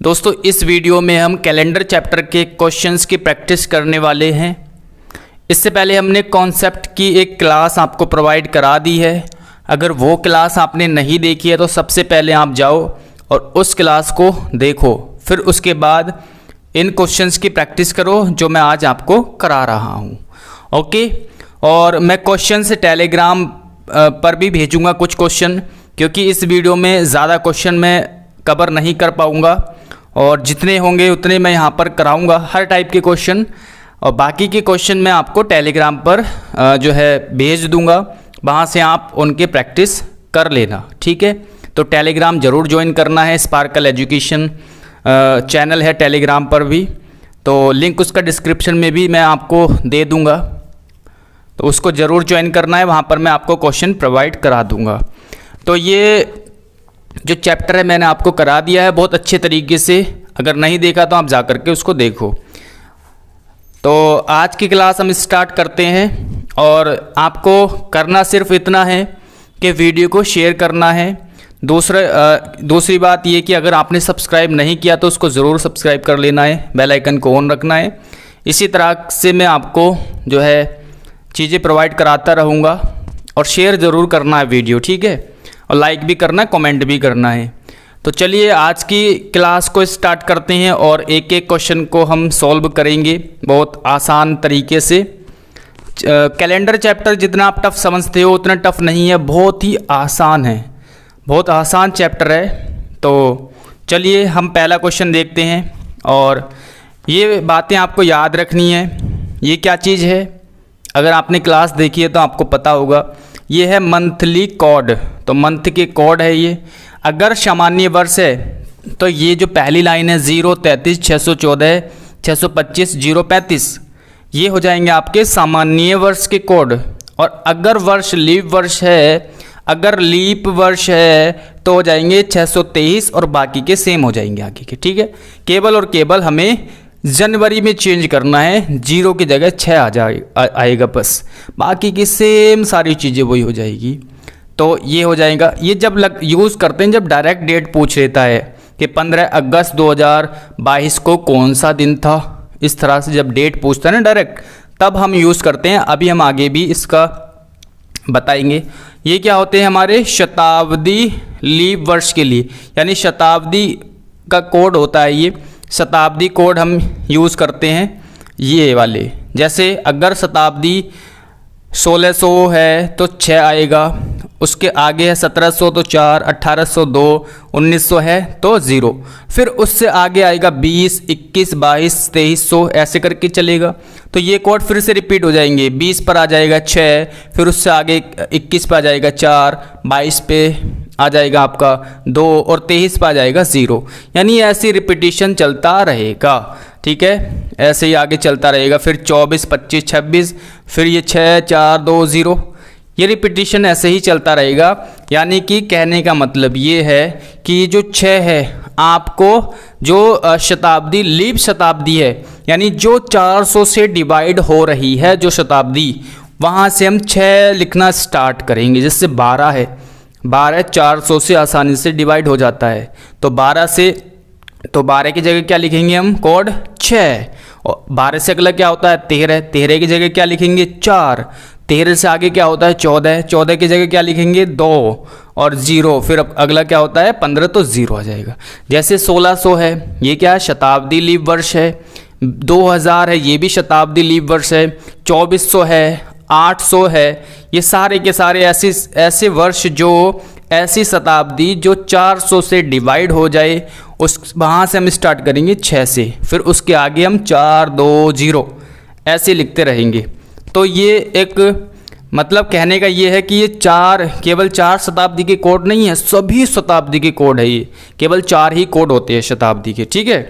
दोस्तों इस वीडियो में हम कैलेंडर चैप्टर के क्वेश्चंस की प्रैक्टिस करने वाले हैं। इससे पहले हमने कॉन्सेप्ट की एक क्लास आपको प्रोवाइड करा दी है। अगर वो क्लास आपने नहीं देखी है तो सबसे पहले आप जाओ और उस क्लास को देखो, फिर उसके बाद इन क्वेश्चंस की प्रैक्टिस करो जो मैं आज आपको करा रहा हूँ। ओके, और मैं क्वेश्चन से टेलीग्राम पर भी भेजूँगा कुछ क्वेश्चन, क्योंकि इस वीडियो में ज़्यादा क्वेश्चन मैं कवर नहीं कर पाऊँगा और जितने होंगे उतने मैं यहाँ पर कराऊँगा, हर टाइप के क्वेश्चन। और बाकी के क्वेश्चन मैं आपको टेलीग्राम पर जो है भेज दूँगा, वहाँ से आप उनके प्रैक्टिस कर लेना, ठीक है। तो टेलीग्राम ज़रूर ज्वाइन करना है। स्पार्कल एजुकेशन चैनल है टेलीग्राम पर भी, तो लिंक उसका डिस्क्रिप्शन में भी मैं आपको दे दूँगा, तो उसको ज़रूर ज्वाइन करना है। वहाँ पर मैं आपको क्वेश्चन प्रोवाइड करा दूँगा। तो ये जो चैप्टर है मैंने आपको करा दिया है बहुत अच्छे तरीके से। अगर नहीं देखा तो आप जा कर के उसको देखो। तो आज की क्लास हम स्टार्ट करते हैं और आपको करना सिर्फ इतना है कि वीडियो को शेयर करना है। दूसरी बात ये कि अगर आपने सब्सक्राइब नहीं किया तो उसको ज़रूर सब्सक्राइब कर लेना है, बेल आइकन को ऑन रखना है। इसी तरह से मैं आपको जो है चीज़ें प्रोवाइड कराता रहूँगा और शेयर ज़रूर करना है वीडियो, ठीक है, और लाइक भी करना है, कमेंट भी करना है। तो चलिए आज की क्लास को स्टार्ट करते हैं और एक एक क्वेश्चन को हम सॉल्व करेंगे बहुत आसान तरीके से। कैलेंडर चैप्टर जितना आप टफ समझते हो उतना टफ नहीं है, बहुत ही आसान है, बहुत आसान चैप्टर है। तो चलिए हम पहला क्वेश्चन देखते हैं और ये बातें आपको याद रखनी है। ये क्या चीज़ है, अगर आपने क्लास देखी है तो आपको पता होगा। ये है मंथली कोड, तो मंथ के कोड है ये। अगर सामान्य वर्ष है तो ये जो पहली लाइन है 0, 33, 614, 625, 035, ये हो जाएंगे आपके सामान्य वर्ष के कोड। और अगर वर्ष लीप वर्ष है, अगर लीप वर्ष है तो हो जाएंगे 623 और बाकी के सेम हो जाएंगे आगे के, ठीक है। केवल और केवल हमें जनवरी में चेंज करना है, 0 की जगह 6 आएगा बस, बाकी की सेम सारी चीज़ें वही हो जाएगी। तो ये हो जाएगा। ये जब यूज़ करते हैं जब डायरेक्ट डेट पूछ लेता है कि 15 अगस्त 2022 को कौन सा दिन था, इस तरह से जब डेट पूछता है ना डायरेक्ट, तब हम यूज़ करते हैं। अभी हम आगे भी इसका बताएंगे। ये क्या होते हैं हमारे शताब्दी लीप वर्ष के लिए, यानी शताब्दी का कोड होता है ये। शताब्दी कोड हम यूज़ करते हैं ये वाले। जैसे अगर शताब्दी 1600 है तो 6 आएगा, उसके आगे है 1700 तो 4, 1802, 1900 है तो 0, फिर उससे आगे आएगा 20, 21, 22, 2300, ऐसे करके चलेगा। तो ये कोड फिर से रिपीट हो जाएंगे। 20 पर आ जाएगा 6, फिर उससे आगे 21 पर आ जाएगा 4, 22 पे आ जाएगा आपका 2 और 23 पर आ जाएगा 0। यानी ऐसी रिपीटिशन चलता रहेगा, ठीक है, ऐसे ही आगे चलता रहेगा। फिर 24, 25, 26, फिर ये 6, 4, 2, 0, ये रिपीटिशन ऐसे ही चलता रहेगा। यानी कि कहने का मतलब ये है कि जो 6 है आपको जो शताब्दी लीप शताब्दी है, यानी जो 400 से डिवाइड हो रही है जो शताब्दी, वहाँ से हम 6 लिखना स्टार्ट करेंगे। जैसे 12 है, 12 400 से आसानी से डिवाइड हो जाता है, तो 12 से, तो 12 की जगह क्या लिखेंगे हम, कोड 6। और 12 से अगला क्या होता है 13, 13 की जगह क्या लिखेंगे 4, 13 से आगे क्या होता है 14, 14 की जगह क्या लिखेंगे 2 और 0, फिर अगला क्या होता है 15, तो 0 आ जाएगा। जैसे 1600 है, ये क्या है शताब्दी लीप वर्ष है। 2000 है, ये भी शताब्दी लीप वर्ष है। 2400 है, 800 है, ये सारे के सारे ऐसे वर्ष जो ऐसी शताब्दी जो 400 से डिवाइड हो जाए, उस वहाँ से हम स्टार्ट करेंगे 6 से, फिर उसके आगे हम 4, 2, 0 ऐसे लिखते रहेंगे। तो ये एक मतलब कहने का ये है कि ये केवल 4 शताब्दी के कोड नहीं है, सभी शताब्दी के कोड है। ये केवल 4 ही कोड होते हैं शताब्दी के, ठीक है।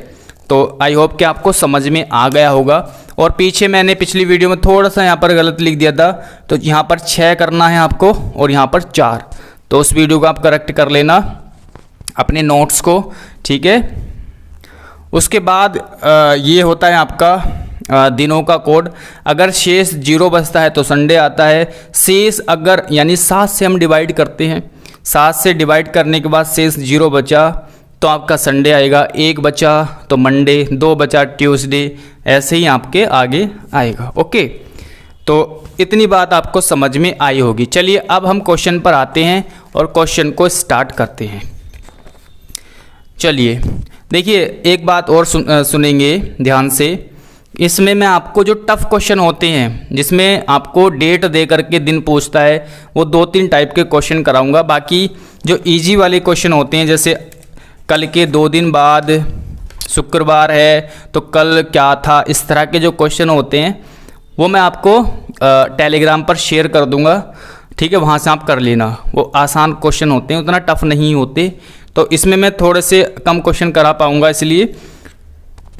तो आई होप कि आपको समझ में आ गया होगा। और पीछे मैंने पिछली वीडियो में थोड़ा सा यहाँ पर गलत लिख दिया था, तो यहाँ पर 6 करना है आपको और यहाँ पर 4, तो उस वीडियो को आप करेक्ट कर लेना अपने नोट्स को, ठीक है। उसके बाद ये होता है आपका दिनों का कोड। अगर शेष 0 बचता है तो संडे आता है। शेष अगर यानी 7 से हम डिवाइड करते हैं, 7 से डिवाइड करने के बाद शेष 0 बचा तो आपका संडे आएगा, 1 बचा तो मंडे, 2 बचा ट्यूसडे, ऐसे ही आपके आगे आएगा। ओके, तो इतनी बात आपको समझ में आई होगी। चलिए अब हम क्वेश्चन पर आते हैं और क्वेश्चन को स्टार्ट करते हैं। चलिए देखिए, एक बात और सुनेंगे ध्यान से। इसमें मैं आपको जो टफ़ क्वेश्चन होते हैं, जिसमें आपको डेट दे करके दिन पूछता है, वो 2-3 टाइप के क्वेश्चन कराऊंगा। बाकी जो इजी वाले क्वेश्चन होते हैं, जैसे कल के 2 दिन बाद शुक्रवार है तो कल क्या था, इस तरह के जो क्वेश्चन होते हैं वो मैं आपको टेलीग्राम पर शेयर कर दूंगा। ठीक है, वहाँ से आप कर लेना। वो आसान क्वेश्चन होते हैं, उतना टफ नहीं होते। तो इसमें मैं थोड़े से कम क्वेश्चन करा पाऊँगा, इसलिए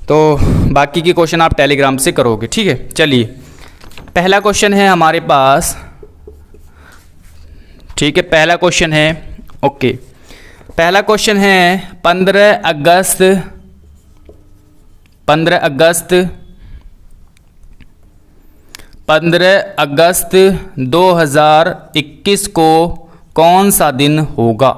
तो बाकी के क्वेश्चन आप टेलीग्राम से करोगे। ठीक है, चलिए पहला क्वेश्चन है हमारे पास। ठीक है, पहला क्वेश्चन है, ओके, पहला क्वेश्चन है 15 अगस्त 2021 को कौन सा दिन होगा।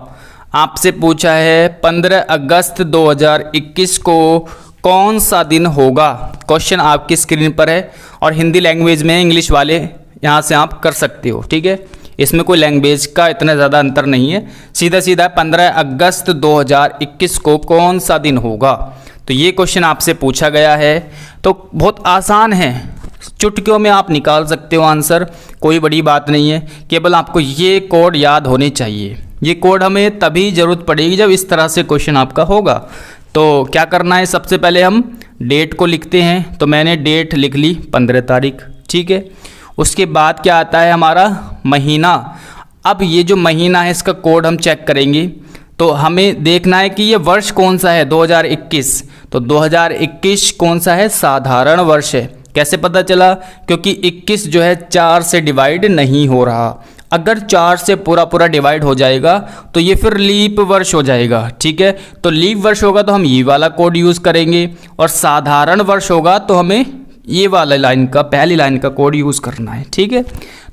आपसे पूछा है 15 अगस्त 2021 को कौन सा दिन होगा। क्वेश्चन आपकी स्क्रीन पर है और हिंदी लैंग्वेज में, इंग्लिश वाले यहाँ से आप कर सकते हो। ठीक है, इसमें कोई लैंग्वेज का इतना ज़्यादा अंतर नहीं है, सीधा सीधा 15 अगस्त 2021 को कौन सा दिन होगा। तो ये क्वेश्चन आपसे पूछा गया है, तो बहुत आसान है, चुटकियों में आप निकाल सकते हो आंसर, कोई बड़ी बात नहीं है। केवल आपको ये कोड याद होने चाहिए। ये कोड हमें तभी ज़रूरत पड़ेगी जब इस तरह से क्वेश्चन आपका होगा। तो क्या करना है, सबसे पहले हम डेट को लिखते हैं। तो मैंने डेट लिख ली 15 तारीख। ठीक है, उसके बाद क्या आता है हमारा महीना। अब ये जो महीना है इसका कोड हम चेक करेंगे। तो हमें देखना है कि ये वर्ष कौन सा है, 2021। तो 2021 कौन सा है, साधारण वर्ष है। कैसे पता चला, क्योंकि 21 जो है 4 से डिवाइड नहीं हो रहा। अगर 4 से पूरा डिवाइड हो जाएगा तो ये फिर लीप वर्ष हो जाएगा। ठीक है, तो लीप वर्ष होगा तो हम ये वाला कोड यूज़ करेंगे, और साधारण वर्ष होगा तो हमें ये वाला लाइन का, पहली लाइन का कोड यूज़ करना है। ठीक है,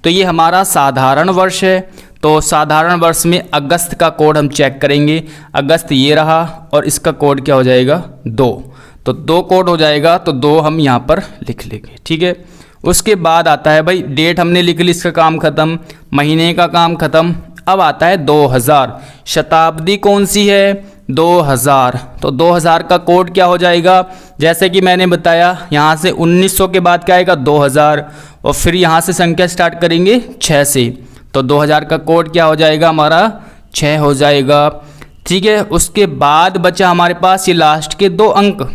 तो ये हमारा साधारण वर्ष है। तो साधारण वर्ष में अगस्त का कोड हम चेक करेंगे। अगस्त ये रहा, और इसका कोड क्या हो जाएगा, 2। तो 2 कोड हो जाएगा, तो 2 हम यहाँ पर लिख लेंगे। ठीक है, उसके बाद आता है भाई डेट हमने लिख ली, इसका काम ख़त्म, महीने का काम ख़त्म। अब आता है 2000। शताब्दी कौन सी है, 2000। तो 2000 का कोड क्या हो जाएगा, जैसे कि मैंने बताया, यहाँ से 1900 के बाद क्या आएगा, 2000, और फिर यहाँ से संख्या स्टार्ट करेंगे 6 से। तो 2000 का कोड क्या हो जाएगा हमारा, 6 हो जाएगा। ठीक है, उसके बाद बचा हमारे पास ये लास्ट के 2 अंक।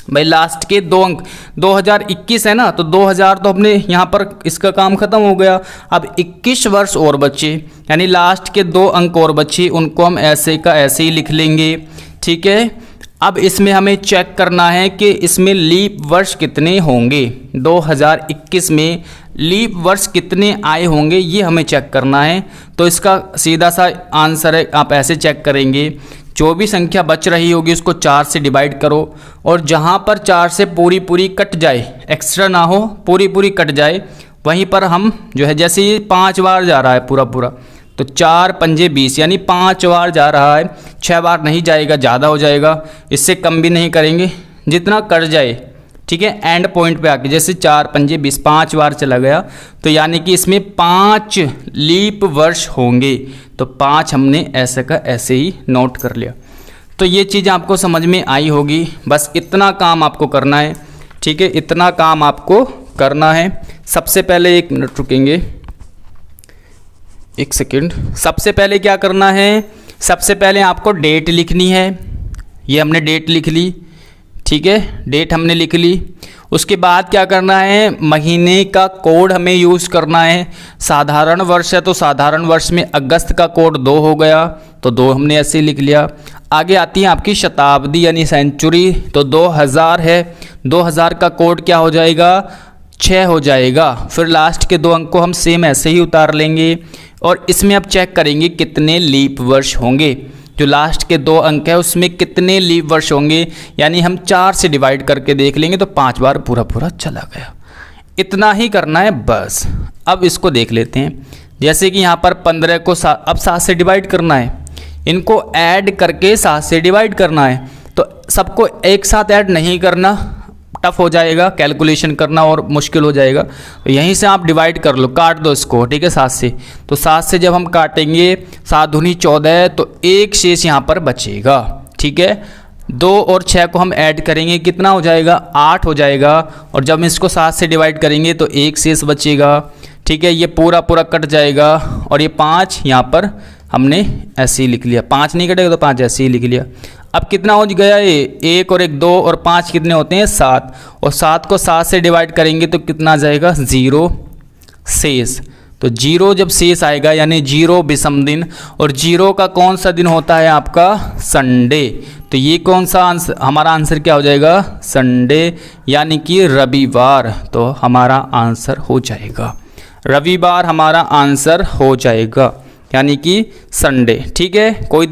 भाई लास्ट के 2 अंक, 2021 है ना, तो 2000 तो हमने यहाँ पर इसका काम ख़त्म हो गया। अब 21 वर्ष और बचे, यानी लास्ट के 2 अंक और बचे, उनको हम ऐसे का ऐसे ही लिख लेंगे। ठीक है, अब इसमें हमें चेक करना है कि इसमें लीप वर्ष कितने होंगे, 2021 में लीप वर्ष कितने आए होंगे, ये हमें चेक करना है। तो इसका सीधा सा आंसर है, आप ऐसे चेक करेंगे, जो भी संख्या बच रही होगी उसको 4 से डिवाइड करो, और जहाँ पर 4 से पूरी कट जाए, एक्स्ट्रा ना हो, पूरी कट जाए, वहीं पर हम जो है, जैसे ये 5 बार जा रहा है पूरा, तो 4 पंजे 20, यानी 5 बार जा रहा है, 6 बार नहीं जाएगा, ज़्यादा हो जाएगा, इससे कम भी नहीं करेंगे, जितना कट जाए। ठीक है, एंड पॉइंट पे आके जैसे 4 पंजे 20, 5 बार चला गया, तो यानी कि इसमें 5 लीप वर्ष होंगे। तो 5 हमने ऐसे का ऐसे ही नोट कर लिया। तो ये चीज़ आपको समझ में आई होगी। बस इतना काम आपको करना है। ठीक है, इतना काम आपको करना है। सबसे पहले 1 मिनट रुकेंगे, 1 सेकेंड। सबसे पहले क्या करना है, सबसे पहले आपको डेट लिखनी है। ये हमने डेट लिख ली। ठीक है, डेट हमने लिख ली। उसके बाद क्या करना है, महीने का कोड हमें यूज़ करना है। साधारण वर्ष है तो साधारण वर्ष में अगस्त का कोड 2 हो गया, तो 2 हमने ऐसे लिख लिया। आगे आती है आपकी शताब्दी यानी सेंचुरी, तो 2000 है, 2000 का कोड क्या हो जाएगा, 6 हो जाएगा। फिर लास्ट के 2 अंक को हम सेम ऐसे ही उतार लेंगे, और इसमें अब चेक करेंगे कितने लीप वर्ष होंगे। जो लास्ट के 2 अंक है उसमें कितने लीप वर्ष होंगे, यानी हम 4 से डिवाइड करके देख लेंगे, तो 5 बार पूरा चला गया। इतना ही करना है बस। अब इसको देख लेते हैं, जैसे कि यहाँ पर 15 को अब 7 से डिवाइड करना है, इनको ऐड करके 7 से डिवाइड करना है। तो सबको एक साथ ऐड नहीं करना, टफ हो जाएगा, कैलकुलेशन करना और मुश्किल हो जाएगा। तो यहीं से आप डिवाइड कर लो, काट दो इसको, ठीक है, 7 से। तो 7 से जब हम काटेंगे 7 दूनी 14, तो एक शेष यहाँ पर बचेगा, ठीक है। 2 और 6 को हम ऐड करेंगे, कितना हो जाएगा, 8 हो जाएगा। और जब हम इसको 7 से डिवाइड करेंगे तो एक शेष बचेगा, ठीक है। ये पूरा पूरा कट जाएगा और ये 5 यहाँ पर हमने ऐसे ही लिख लिया, 5 नहीं कटेगा तो 5 ऐसे ही लिख लिया। अब कितना हो गया ये, 1 और 1 2 और 5 कितने होते हैं, 7। और 7 को 7 से डिवाइड करेंगे तो कितना आ जाएगा, 0 शेष। तो 0 जब शेष आएगा यानी 0 विषम दिन, और 0 का कौन सा दिन होता है आपका, संडे। तो ये कौन सा आंसर, हमारा आंसर क्या हो जाएगा, संडे यानी कि रविवार। तो हमारा आंसर हो जाएगा रविवार, हमारा आंसर हो जाएगा यानी कि संडे, ठीक है। कोई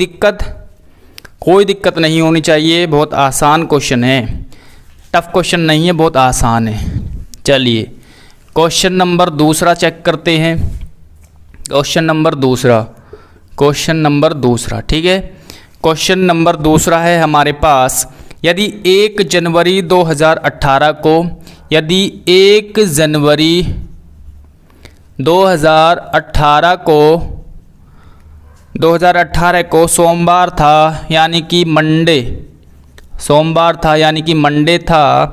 दिक्कत नहीं होनी चाहिए, बहुत आसान क्वेश्चन है, टफ क्वेश्चन नहीं है, बहुत आसान है। चलिए क्वेश्चन नंबर दूसरा चेक करते हैं। क्वेश्चन नंबर दूसरा, ठीक है। क्वेश्चन नंबर दूसरा है हमारे पास, यदि 1 जनवरी 2018 को, यदि 1 जनवरी 2018 को सोमवार था यानी कि मंडे था,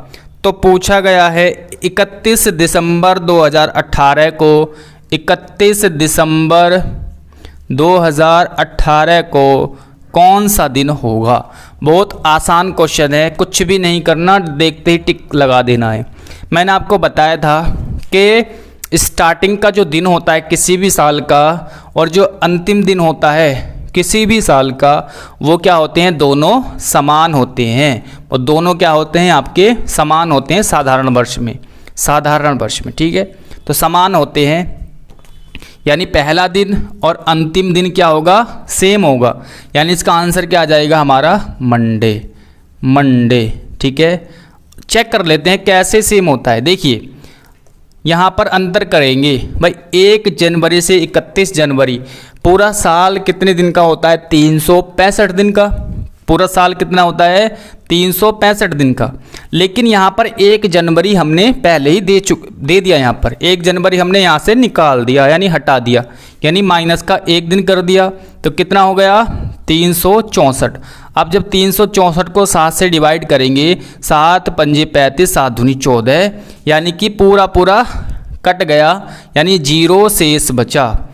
तो पूछा गया है 31 दिसंबर 2018 को, 31 दिसंबर 2018 को कौन सा दिन होगा। बहुत आसान क्वेश्चन है, कुछ भी नहीं करना, देखते ही टिक लगा देना है। मैंने आपको बताया था कि स्टार्टिंग का जो दिन होता है किसी भी साल का और जो अंतिम दिन होता है किसी भी साल का, वो क्या होते हैं, दोनों समान होते हैं। और दोनों क्या होते हैं, आपके समान होते हैं साधारण वर्ष में, ठीक है। तो समान होते हैं यानी पहला दिन और अंतिम दिन क्या होगा, सेम होगा, यानी इसका आंसर क्या आ जाएगा हमारा, मंडे, ठीक है। चेक कर लेते हैं कैसे सेम होता है। देखिए यहाँ पर अंतर करेंगे भाई, 1 जनवरी से 31 जनवरी, पूरा साल कितने दिन का होता है, 365 दिन का। पूरा साल कितना होता है, 365 दिन का। लेकिन यहाँ पर 1 जनवरी हमने पहले ही दे दिया, यहाँ पर 1 जनवरी हमने यहाँ से निकाल दिया यानी हटा दिया, यानी माइनस का 1 दिन कर दिया। तो कितना हो गया, 364। अब जब 364 को 7 से डिवाइड करेंगे, 7 पंजे 35, 7 दूनी 14, यानी कि पूरा पूरा कट गया, यानी 0 शेष बचा,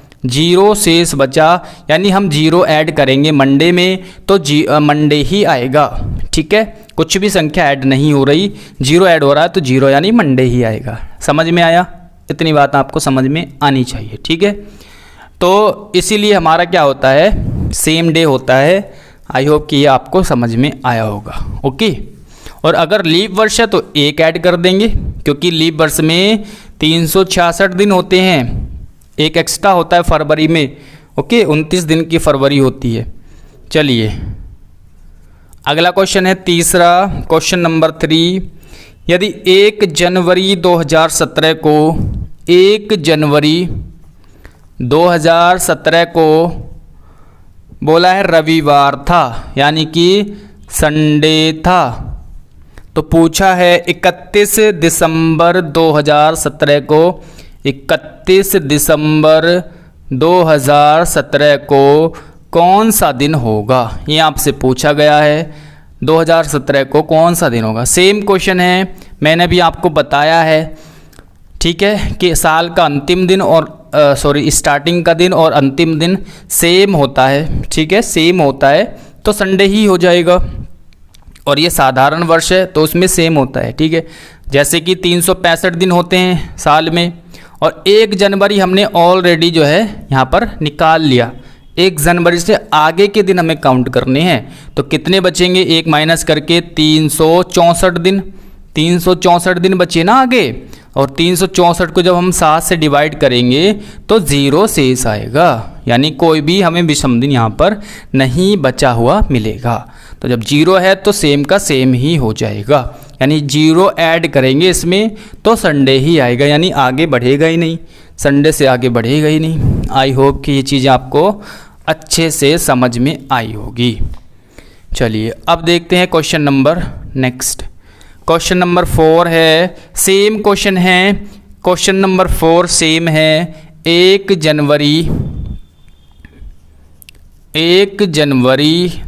यानी हम 0 ऐड करेंगे मंडे में तो मंडे ही आएगा, ठीक है। कुछ भी संख्या ऐड नहीं हो रही, 0 ऐड हो रहा है तो 0 यानी मंडे ही आएगा। समझ में आया, इतनी बात आपको समझ में आनी चाहिए, ठीक है। तो इसीलिए हमारा क्या होता है, सेम डे होता है। आई होप कि ये आपको समझ में आया होगा, ओके। और अगर लीप वर्ष है तो 1 ऐड कर देंगे, क्योंकि लीप वर्ष में 366 दिन होते हैं, 1 एक्स्ट्रा होता है फरवरी में, ओके। 29 दिन की फरवरी होती है। चलिए अगला क्वेश्चन है तीसरा, क्वेश्चन नंबर 3, यदि 1 जनवरी 2017 को, 1 जनवरी 2017 को बोला है रविवार था यानी कि संडे था, तो पूछा है 31 दिसंबर 2017 को, 31 दिसंबर 2017 को कौन सा दिन होगा, ये आपसे पूछा गया है। 2017 को कौन सा दिन होगा, सेम क्वेश्चन है, मैंने भी आपको बताया है, ठीक है, कि साल का अंतिम दिन और स्टार्टिंग का दिन और अंतिम दिन सेम होता है, ठीक है, सेम होता है तो संडे ही हो जाएगा। और ये साधारण वर्ष है तो उसमें सेम होता है, ठीक है। जैसे कि 365 दिन होते हैं साल में, और 1 जनवरी हमने ऑलरेडी जो है यहाँ पर निकाल लिया। 1 जनवरी से आगे के दिन हमें काउंट करने हैं, तो कितने बचेंगे, 1 माइनस करके 364 दिन, 364 दिन बचे ना आगे। और 364 को जब हम 7 से डिवाइड करेंगे तो 0 शेष आएगा, यानी कोई भी हमें विषम दिन यहाँ पर नहीं बचा हुआ मिलेगा। तो जब 0 है तो सेम का सेम ही हो जाएगा, यानी 0 ऐड करेंगे इसमें तो संडे ही आएगा, यानी आगे बढ़ेगा ही नहीं, संडे से आगे बढ़ेगा ही नहीं। आई होप कि ये चीज़ आपको अच्छे से समझ में आई होगी। चलिए अब देखते हैं question number next. Question number 4 है, सेम क्वेश्चन है, क्वेश्चन नंबर 4 सेम है। 1 जनवरी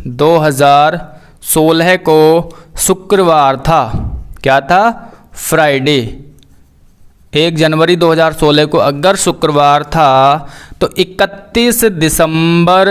2016 को शुक्रवार था। क्या था? फ्राइडे। 1 जनवरी 2016 को अगर शुक्रवार था तो 31 दिसंबर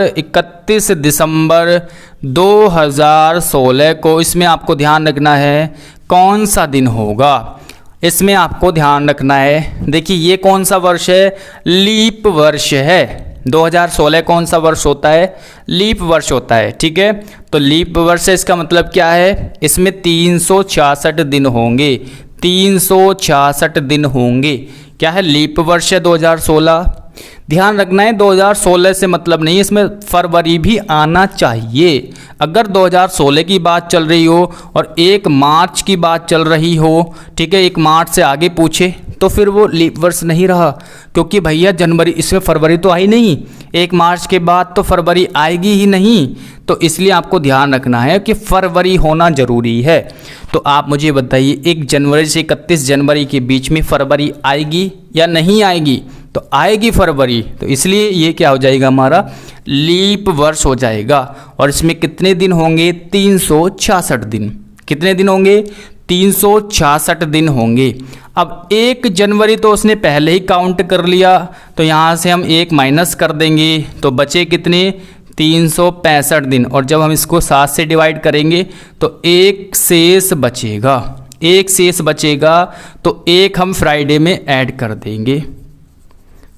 2016 को, इसमें आपको ध्यान रखना है कौन सा दिन होगा। इसमें आपको ध्यान रखना है, देखिए ये कौन सा वर्ष है? लीप वर्ष है। 2016 कौन सा वर्ष होता है? लीप वर्ष होता है। ठीक है, तो लीप वर्ष है, इसका मतलब क्या है? इसमें 366 दिन होंगे। 366 दिन होंगे। क्या है? लीप वर्ष है 2016। ध्यान रखना है 2016 से मतलब नहीं, इसमें फरवरी भी आना चाहिए। अगर 2016 की बात चल रही हो और 1 मार्च की बात चल रही हो, ठीक है, 1 मार्च से आगे पूछे तो फिर वो लीप वर्ष नहीं रहा, क्योंकि भैया जनवरी, इसमें फरवरी तो आई नहीं, 1 मार्च के बाद तो फरवरी आएगी ही नहीं। तो इसलिए आपको ध्यान रखना है कि फरवरी होना ज़रूरी है। तो आप मुझे बताइए 1 जनवरी से 31 जनवरी के बीच में फरवरी आएगी या नहीं आएगी? तो आएगी फरवरी। तो इसलिए ये क्या हो जाएगा? हमारा लीप वर्ष हो जाएगा। और इसमें कितने दिन होंगे? 366 दिन। कितने दिन होंगे? 366 दिन होंगे। अब 1 जनवरी तो उसने पहले ही काउंट कर लिया, तो यहाँ से हम 1 माइनस कर देंगे तो बचे कितने? 365 दिन। और जब हम इसको 7 से डिवाइड करेंगे तो 1 शेष बचेगा। 1 शेष बचेगा तो 1 हम फ्राइडे में ऐड कर देंगे।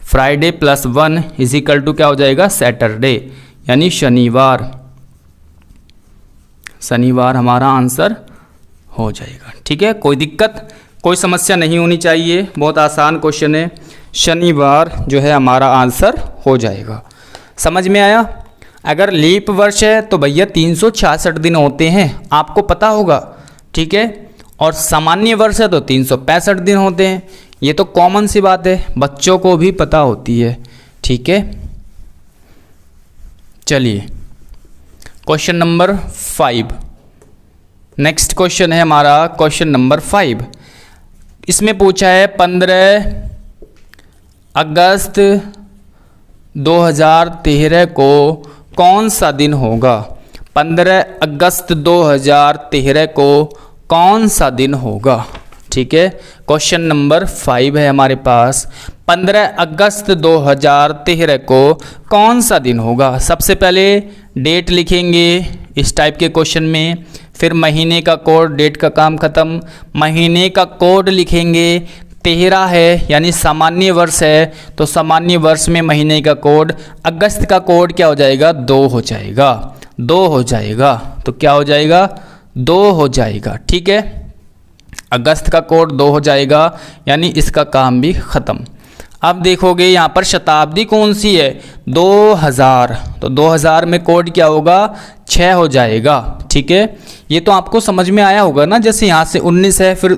Friday plus 1 is equal to क्या हो जाएगा? सैटरडे, यानी शनिवार। शनिवार हमारा आंसर हो जाएगा। ठीक है, कोई दिक्कत, कोई समस्या नहीं होनी चाहिए, बहुत आसान क्वेश्चन है। शनिवार जो है हमारा आंसर हो जाएगा। समझ में आया? अगर लीप वर्ष है तो भैया 366 दिन होते हैं, आपको पता होगा। ठीक है, और सामान्य वर्ष है तो 365 दिन होते हैं। ये तो कॉमन सी बात है, बच्चों को भी पता होती है। ठीक है, चलिए क्वेश्चन नंबर 5। नेक्स्ट क्वेश्चन है हमारा क्वेश्चन नंबर 5। इसमें पूछा है 15 अगस्त 2013 को कौन सा दिन होगा? 15 अगस्त 2013 को कौन सा दिन होगा? ठीक है, क्वेश्चन नंबर 5 है हमारे पास। 15 अगस्त 2013 को कौन सा दिन होगा? सबसे पहले डेट लिखेंगे इस टाइप के क्वेश्चन में, फिर महीने का कोड, डेट का काम खत्म। महीने का कोड लिखेंगे, 13 है यानी सामान्य वर्ष है, तो सामान्य वर्ष में महीने का कोड, अगस्त का कोड क्या हो जाएगा? 2 हो जाएगा। 2 हो जाएगा, तो क्या हो जाएगा? 2 हो जाएगा। ठीक है, अगस्त का कोड 2 हो जाएगा, यानी इसका काम भी ख़त्म। अब देखोगे यहाँ पर शताब्दी कौन सी है? 2000, तो 2000 में कोड क्या होगा? 6 हो जाएगा। ठीक है, ये तो आपको समझ में आया होगा ना। जैसे यहाँ से 19 है, फिर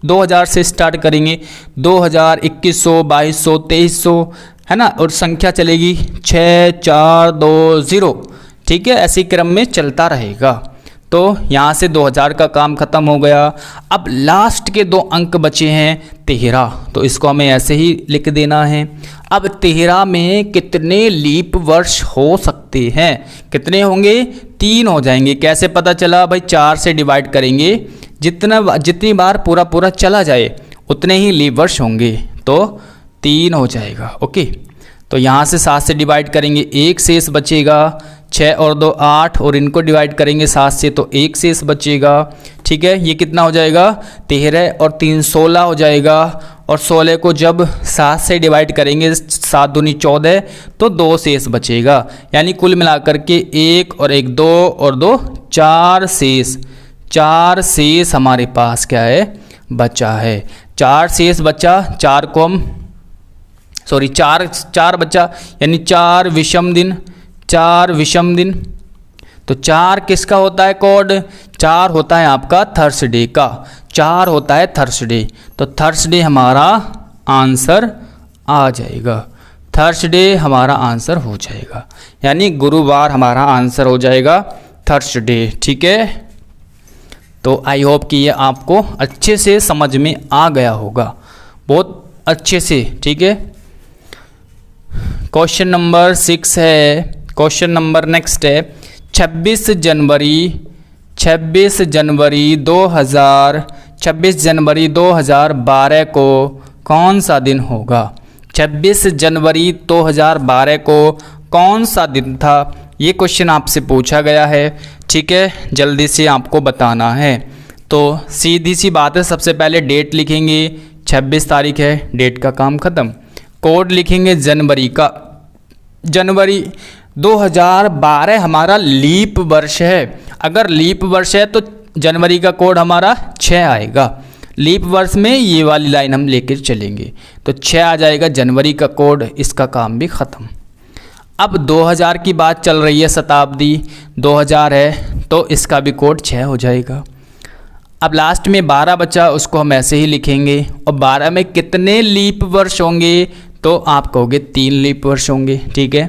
2000 से स्टार्ट करेंगे, 2000, 2100, 2200, 2300, है ना, और संख्या चलेगी 6, 4, 2, 0। ठीक है, ऐसी क्रम में चलता रहेगा। तो यहाँ से 2000 का काम ख़त्म हो गया। अब लास्ट के 2 अंक बचे हैं 13, तो इसको हमें ऐसे ही लिख देना है। अब 13 में कितने लीप वर्ष हो सकते हैं? कितने होंगे? 3 हो जाएंगे। कैसे पता चला भाई? 4 से डिवाइड करेंगे, जितनी बार पूरा चला जाए उतने ही लीप वर्ष होंगे, तो 3 हो जाएगा। ओके, तो यहाँ से 7 से डिवाइड करेंगे, 1 शेष बचेगा। 6 और 2 8, और इनको डिवाइड करेंगे 7 से तो 1 शेष बचेगा। ठीक है, ये कितना हो जाएगा? 13 और 3 16 हो जाएगा। और 16 को जब 7 से डिवाइड करेंगे, 7 दूनी 14, तो 2 शेष बचेगा। यानी कुल मिलाकर के 1 और 1 2 और 2 4 शेष। 4 शेष हमारे पास क्या है? बचा है। 4 शेष बचा, 4 को हम चार बचा, यानी 4 विषम दिन। 4 विषम दिन, तो 4 किसका होता है कोड? 4 होता है आपका थर्सडे का। 4 होता है थर्सडे, तो थर्सडे हमारा आंसर आ जाएगा। थर्सडे हमारा आंसर हो जाएगा, यानी गुरुवार हमारा आंसर हो जाएगा थर्सडे। ठीक है, तो आई होप कि ये आपको अच्छे से समझ में आ गया होगा, बहुत अच्छे से। ठीक है, क्वेश्चन नंबर 6 है। क्वेश्चन नंबर नेक्स्ट है 26 जनवरी 2012 को कौन सा दिन होगा? 26 जनवरी 2012 को कौन सा दिन था? ये क्वेश्चन आपसे पूछा गया है। ठीक है, जल्दी से आपको बताना है। तो सीधी सी बात है, सबसे पहले डेट लिखेंगे, 26 तारीख है, डेट का काम ख़त्म। कोड लिखेंगे जनवरी का, जनवरी 2012 हमारा लीप वर्ष है। अगर लीप वर्ष है तो जनवरी का कोड हमारा 6 आएगा। लीप वर्ष में ये वाली लाइन हम लेकर चलेंगे तो 6 आ जाएगा जनवरी का कोड, इसका काम भी ख़त्म। अब 2000 की बात चल रही है, शताब्दी 2000 है तो इसका भी कोड 6 हो जाएगा। अब लास्ट में 12 बचा, उसको हम ऐसे ही लिखेंगे। और 12 में कितने लीप वर्ष होंगे? तो आप कहोगे 3 लीप वर्ष होंगे। ठीक है,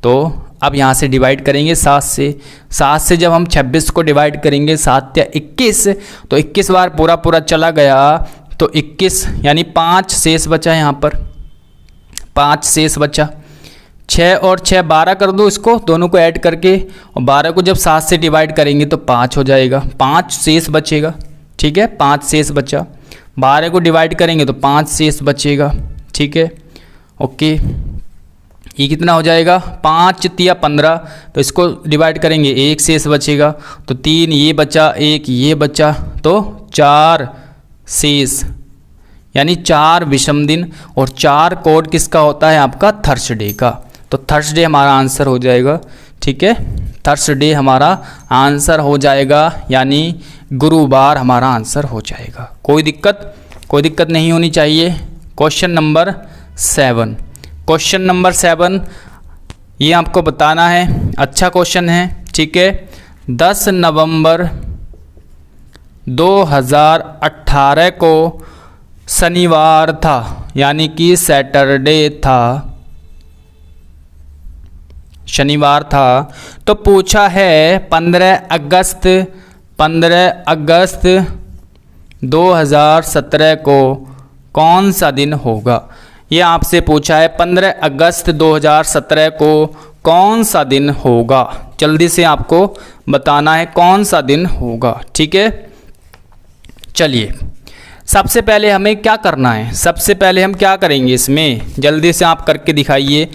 तो अब यहाँ से डिवाइड करेंगे 7 से। 7 से जब हम 26 को डिवाइड करेंगे 7 या 21, तो 21 बार पूरा पूरा चला गया तो 21, यानी 5 शेष बचा यहाँ पर, 5 शेष बचा। 6 और 6 12 कर दो इसको, दोनों को ऐड करके, और 12 को जब 7 से डिवाइड करेंगे तो 5 हो जाएगा, 5 शेष बचेगा। ठीक है, 5 शेष बचा। 12 को डिवाइड करेंगे तो 5 शेष बचेगा। ठीक है, ओके, ये कितना हो जाएगा? 5 तिया 15, तो इसको डिवाइड करेंगे, 1 शेष बचेगा, तो 3 ये बचा, 1 ये बचा, तो 4 शेष, यानी 4 विषम दिन। और 4 कोड किसका होता है? आपका थर्सडे का। तो थर्सडे हमारा आंसर हो जाएगा। ठीक है, थर्सडे हमारा आंसर हो जाएगा, यानी गुरुवार हमारा आंसर हो जाएगा। कोई दिक्कत नहीं होनी चाहिए। क्वेश्चन नंबर 7, क्वेश्चन नंबर 7 ये आपको बताना है, अच्छा क्वेश्चन है। ठीक है, 10 नवंबर 2018 को शनिवार था, यानी कि सैटरडे था, शनिवार था। तो पूछा है 15 अगस्त 2017 को कौन सा दिन होगा? ये आपसे पूछा है 15 अगस्त 2017 को कौन सा दिन होगा। जल्दी से आपको बताना है कौन सा दिन होगा। ठीक है, चलिए सबसे पहले हमें क्या करना है? सबसे पहले हम क्या करेंगे इसमें, जल्दी से आप करके दिखाइए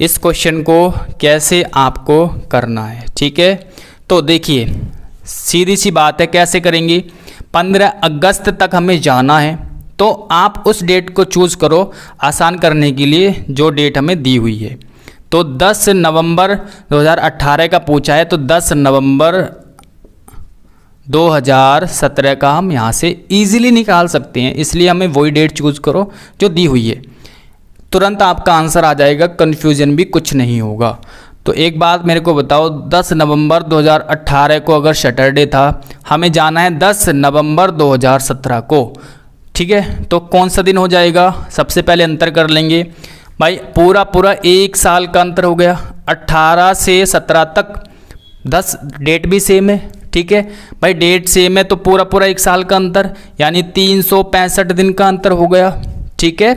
इस क्वेश्चन को कैसे आपको करना है। ठीक है, तो देखिए सीधी सी बात है, कैसे करेंगे? 15 अगस्त तक हमें जाना है, तो आप उस डेट को चूज़ करो आसान करने के लिए जो डेट हमें दी हुई है। तो 10 नवंबर 2018 का पूछा है, तो 10 नवंबर 2017 का हम यहाँ से इजीली निकाल सकते हैं, इसलिए हमें वही डेट चूज़ करो जो दी हुई है, तुरंत आपका आंसर आ जाएगा, कन्फ्यूजन भी कुछ नहीं होगा। तो एक बात मेरे को बताओ, 10 नवंबर 2018 को अगर सैटरडे था, हमें जाना है 10 नवंबर 2017 को। ठीक है, तो कौन सा दिन हो जाएगा? सबसे पहले अंतर कर लेंगे भाई, पूरा 1 साल का अंतर हो गया। 18 से 17 तक 10 डेट भी सेम है। ठीक है भाई, डेट सेम है तो पूरा 1 साल का अंतर, यानी 365 दिन का अंतर हो गया। ठीक है,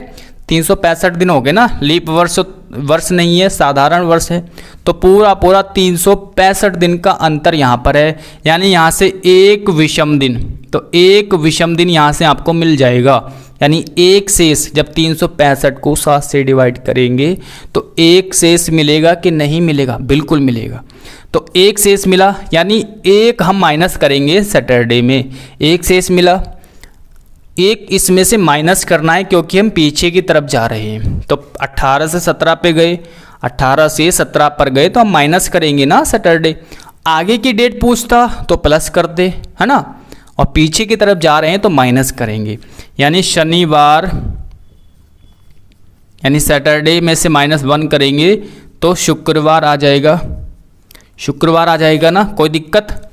365 दिन हो गए ना, लीप वर्ष नहीं है, साधारण वर्ष है, तो पूरा 365 दिन का अंतर यहाँ पर है, यानी यहाँ से एक विषम दिन, तो एक विषम दिन यहाँ से आपको मिल जाएगा, यानी एक शेष। जब 365 को 7 से डिवाइड करेंगे तो एक शेष मिलेगा कि नहीं मिलेगा? बिल्कुल मिलेगा। तो एक शेष मिला, यानी एक हम माइनस करेंगे सैटरडे में, एक शेष मिला, एक इसमें से माइनस करना है क्योंकि हम पीछे की तरफ जा रहे हैं। तो 18 से 17 पे गए, 18 से 17 पर गए तो हम माइनस करेंगे ना सैटरडे। आगे की डेट पूछता तो प्लस करते, है ना, और पीछे की तरफ जा रहे हैं तो माइनस करेंगे, यानी शनिवार, यानी सैटरडे में से -1 करेंगे तो शुक्रवार आ जाएगा। शुक्रवार आ जाएगा ना, कोई दिक्कत?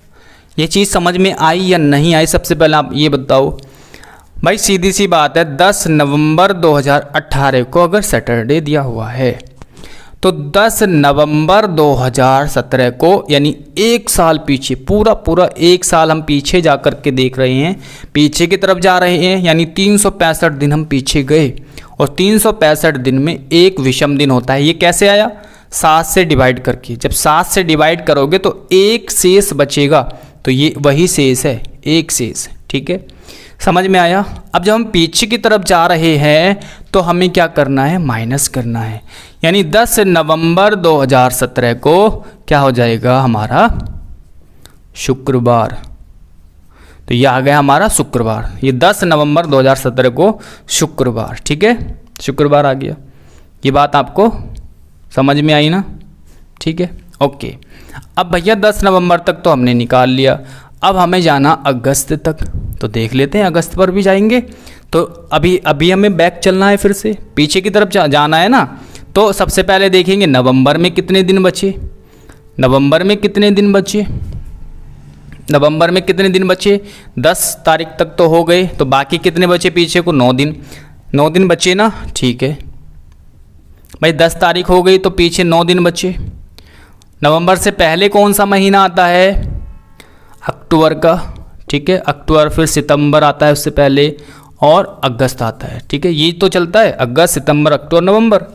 ये चीज़ समझ में आई या नहीं आई? सबसे पहले आप ये बताओ भाई सीधी सी बात है, 10 नवंबर 2018 को अगर सैटरडे दिया हुआ है तो 10 नवंबर 2017 को यानी एक साल पीछे, पूरा एक साल हम पीछे जा कर के देख रहे हैं, पीछे की तरफ जा रहे हैं, यानी 365 दिन हम पीछे गए और 365 दिन में एक विषम दिन होता है। ये कैसे आया? 7 से डिवाइड करके। जब 7 से डिवाइड करोगे तो एक शेष बचेगा, तो ये वही शेष है, एक शेष। ठीक है, समझ में आया? अब जब हम पीछे की तरफ जा रहे हैं तो हमें क्या करना है? माइनस करना है। यानी 10 नवंबर 2017 को क्या हो जाएगा? हमारा शुक्रवार। तो ये आ गया हमारा शुक्रवार। ये 10 नवंबर 2017 को शुक्रवार, ठीक है, शुक्रवार आ गया। ये बात आपको समझ में आई ना? ठीक है, ओके। अब भैया 10 नवंबर तक तो हमने निकाल लिया, अब हमें जाना अगस्त तक, तो देख लेते हैं अगस्त पर भी जाएंगे। तो अभी हमें बैक चलना है, फिर से पीछे की तरफ जाना है ना। तो सबसे पहले देखेंगे नवंबर में कितने दिन बचे। नवंबर में कितने दिन बचे? नवंबर में कितने दिन बचे? 10 तारीख तक तो हो गए, तो बाकी कितने बचे पीछे को? 9 दिन। 9 दिन बचे ना, ठीक है भाई। 10 तारीख हो गई तो पीछे 9 दिन बचे। नवंबर से पहले कौन सा महीना आता है? अक्टूबर का, ठीक है। अक्टूबर, फिर सितंबर आता है उससे पहले, और अगस्त आता है, ठीक है। ये तो चलता है अगस्त, सितंबर, अक्टूबर, नवंबर।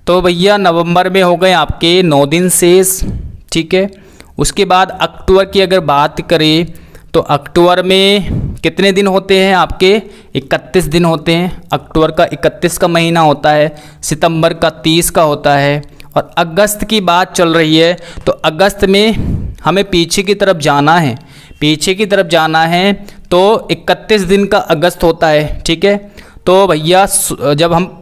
तो भैया नवंबर में हो गए आपके 9 दिन शेष, ठीक है। उसके बाद अक्टूबर की अगर बात करें तो अक्टूबर में कितने दिन होते हैं आपके? 31 दिन होते हैं। अक्टूबर का 31 का महीना होता है, सितंबर का 30 का होता है, और अगस्त की बात चल रही है तो अगस्त में हमें पीछे की तरफ जाना है। पीछे की तरफ जाना है तो 31 दिन का अगस्त होता है, ठीक है। तो भैया जब हम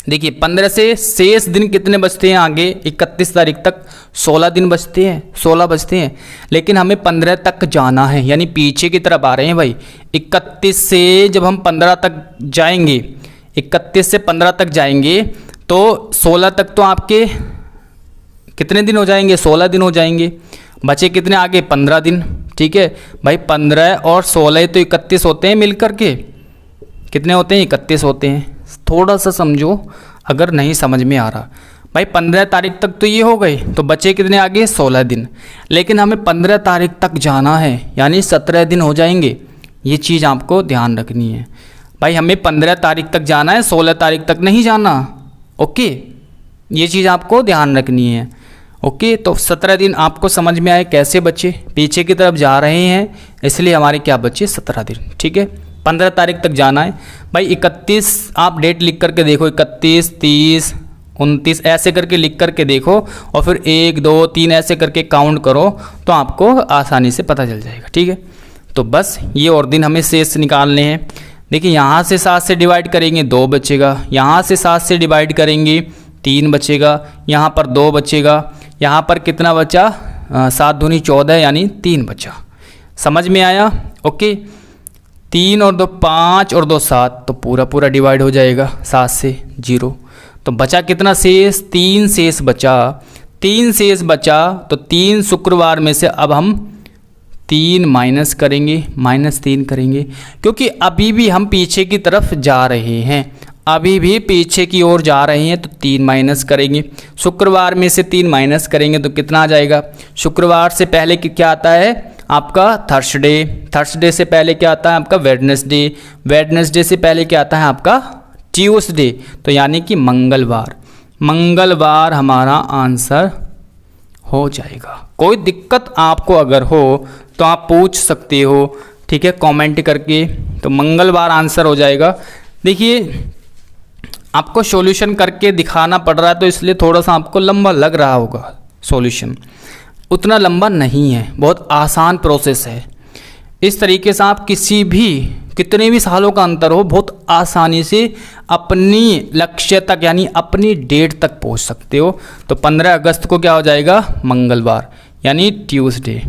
देखिए 15 से शेष दिन कितने बचते हैं आगे? 31 तारीख तक 16 दिन बचते हैं, 16 बचते हैं। लेकिन हमें 15 तक जाना है, यानी पीछे की तरफ आ रहे हैं भाई। 31 से जब हम 15 तक जाएंगे, 31 से 15 तक जाएंगे तो 16 तक तो आपके कितने दिन हो जाएंगे? 16 दिन हो जाएंगे। बचे कितने आगे? 15 दिन, ठीक है भाई। 15 और 16 तो 31 होते हैं मिलकर के। कितने होते हैं? 31 होते हैं। थोड़ा सा समझो अगर नहीं समझ में आ रहा भाई। 15 तारीख तक तो ये हो गए, तो बचे कितने आगे? 16 दिन। लेकिन हमें 15 तारीख तक जाना है, यानी 17 दिन हो जाएंगे। ये चीज़ आपको ध्यान रखनी है भाई। हमें 15 तारीख तक जाना है, 16 तारीख तक नहीं जाना, ओके। ये चीज़ आपको ध्यान रखनी है, ओके। तो 17 दिन आपको समझ में आए कैसे बचे? पीछे की तरफ जा रहे हैं इसलिए हमारे क्या बचे? 17 दिन, ठीक है। 15 तारीख तक जाना है भाई। 31 आप डेट लिख करके देखो, 31, 30, 29 ऐसे करके लिख करके देखो, और फिर 1, 2, 3 ऐसे करके काउंट करो तो आपको आसानी से पता चल जाएगा, ठीक है। तो बस ये और दिन हमें शेष निकालने हैं। देखिए यहाँ से 7 से डिवाइड करेंगे 2 बचेगा, यहाँ से 7 से डिवाइड करेंगे 3 बचेगा, यहाँ पर 2 बचेगा, यहाँ पर कितना बचा? 7 दूनी 14 यानी 3 बचा। समझ में आया? ओके। 3 और 2 5 और 2 7, तो पूरा डिवाइड हो जाएगा 7 से 0। तो बचा कितना शेष? 3 शेष बचा। 3 शेष बचा तो 3 शुक्रवार में से अब हम 3 माइनस करेंगे, -3 करेंगे, क्योंकि अभी भी हम पीछे की तरफ जा रहे हैं, अभी भी पीछे की ओर जा रहे हैं। तो 3 माइनस करेंगे। शुक्रवार में से 3 माइनस करेंगे तो कितना आ जाएगा? शुक्रवार से पहले क्या आता है आपका? थर्सडे। थर्सडे से पहले क्या आता है आपका? वेडनेसडे। वेडनेसडे से पहले क्या आता है आपका? ट्यूसडे। तो यानी कि मंगलवार। मंगलवार हमारा आंसर हो जाएगा। कोई दिक्कत आपको अगर हो तो आप पूछ सकते हो, ठीक है, कमेंट करके। तो मंगलवार आंसर हो जाएगा। देखिए आपको सॉल्यूशन करके दिखाना पड़ रहा है तो इसलिए थोड़ा सा आपको लंबा लग रहा होगा। सॉल्यूशन उतना लंबा नहीं है, बहुत आसान प्रोसेस है। इस तरीके से आप कितने भी सालों का अंतर हो, बहुत आसानी से अपनी लक्ष्य तक यानी अपनी डेट तक पहुंच सकते हो। तो 15 अगस्त को क्या हो जाएगा? मंगलवार यानी ट्यूसडे,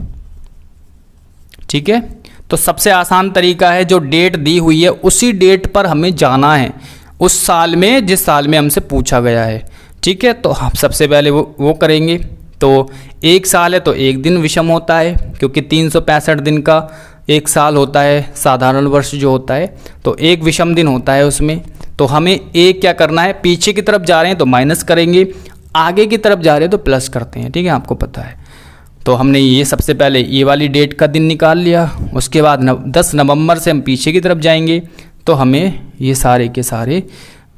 ठीक है। तो सबसे आसान तरीका है, जो डेट दी हुई है उसी डेट पर हमें जाना है, उस साल में जिस साल में हमसे पूछा गया है, ठीक है। तो हम सबसे पहले वो करेंगे। तो 1 साल है तो 1 दिन विषम होता है, क्योंकि 365 दिन का एक साल होता है, साधारण वर्ष जो होता है, तो एक विषम दिन होता है उसमें। तो हमें एक क्या करना है, पीछे की तरफ जा रहे हैं तो माइनस करेंगे, आगे की तरफ जा रहे हैं तो प्लस करते हैं, ठीक है, आपको पता है। तो हमने ये सबसे पहले ये वाली डेट का दिन निकाल लिया, उसके बाद 10 नवंबर से हम पीछे की तरफ जाएंगे तो हमें ये सारे के सारे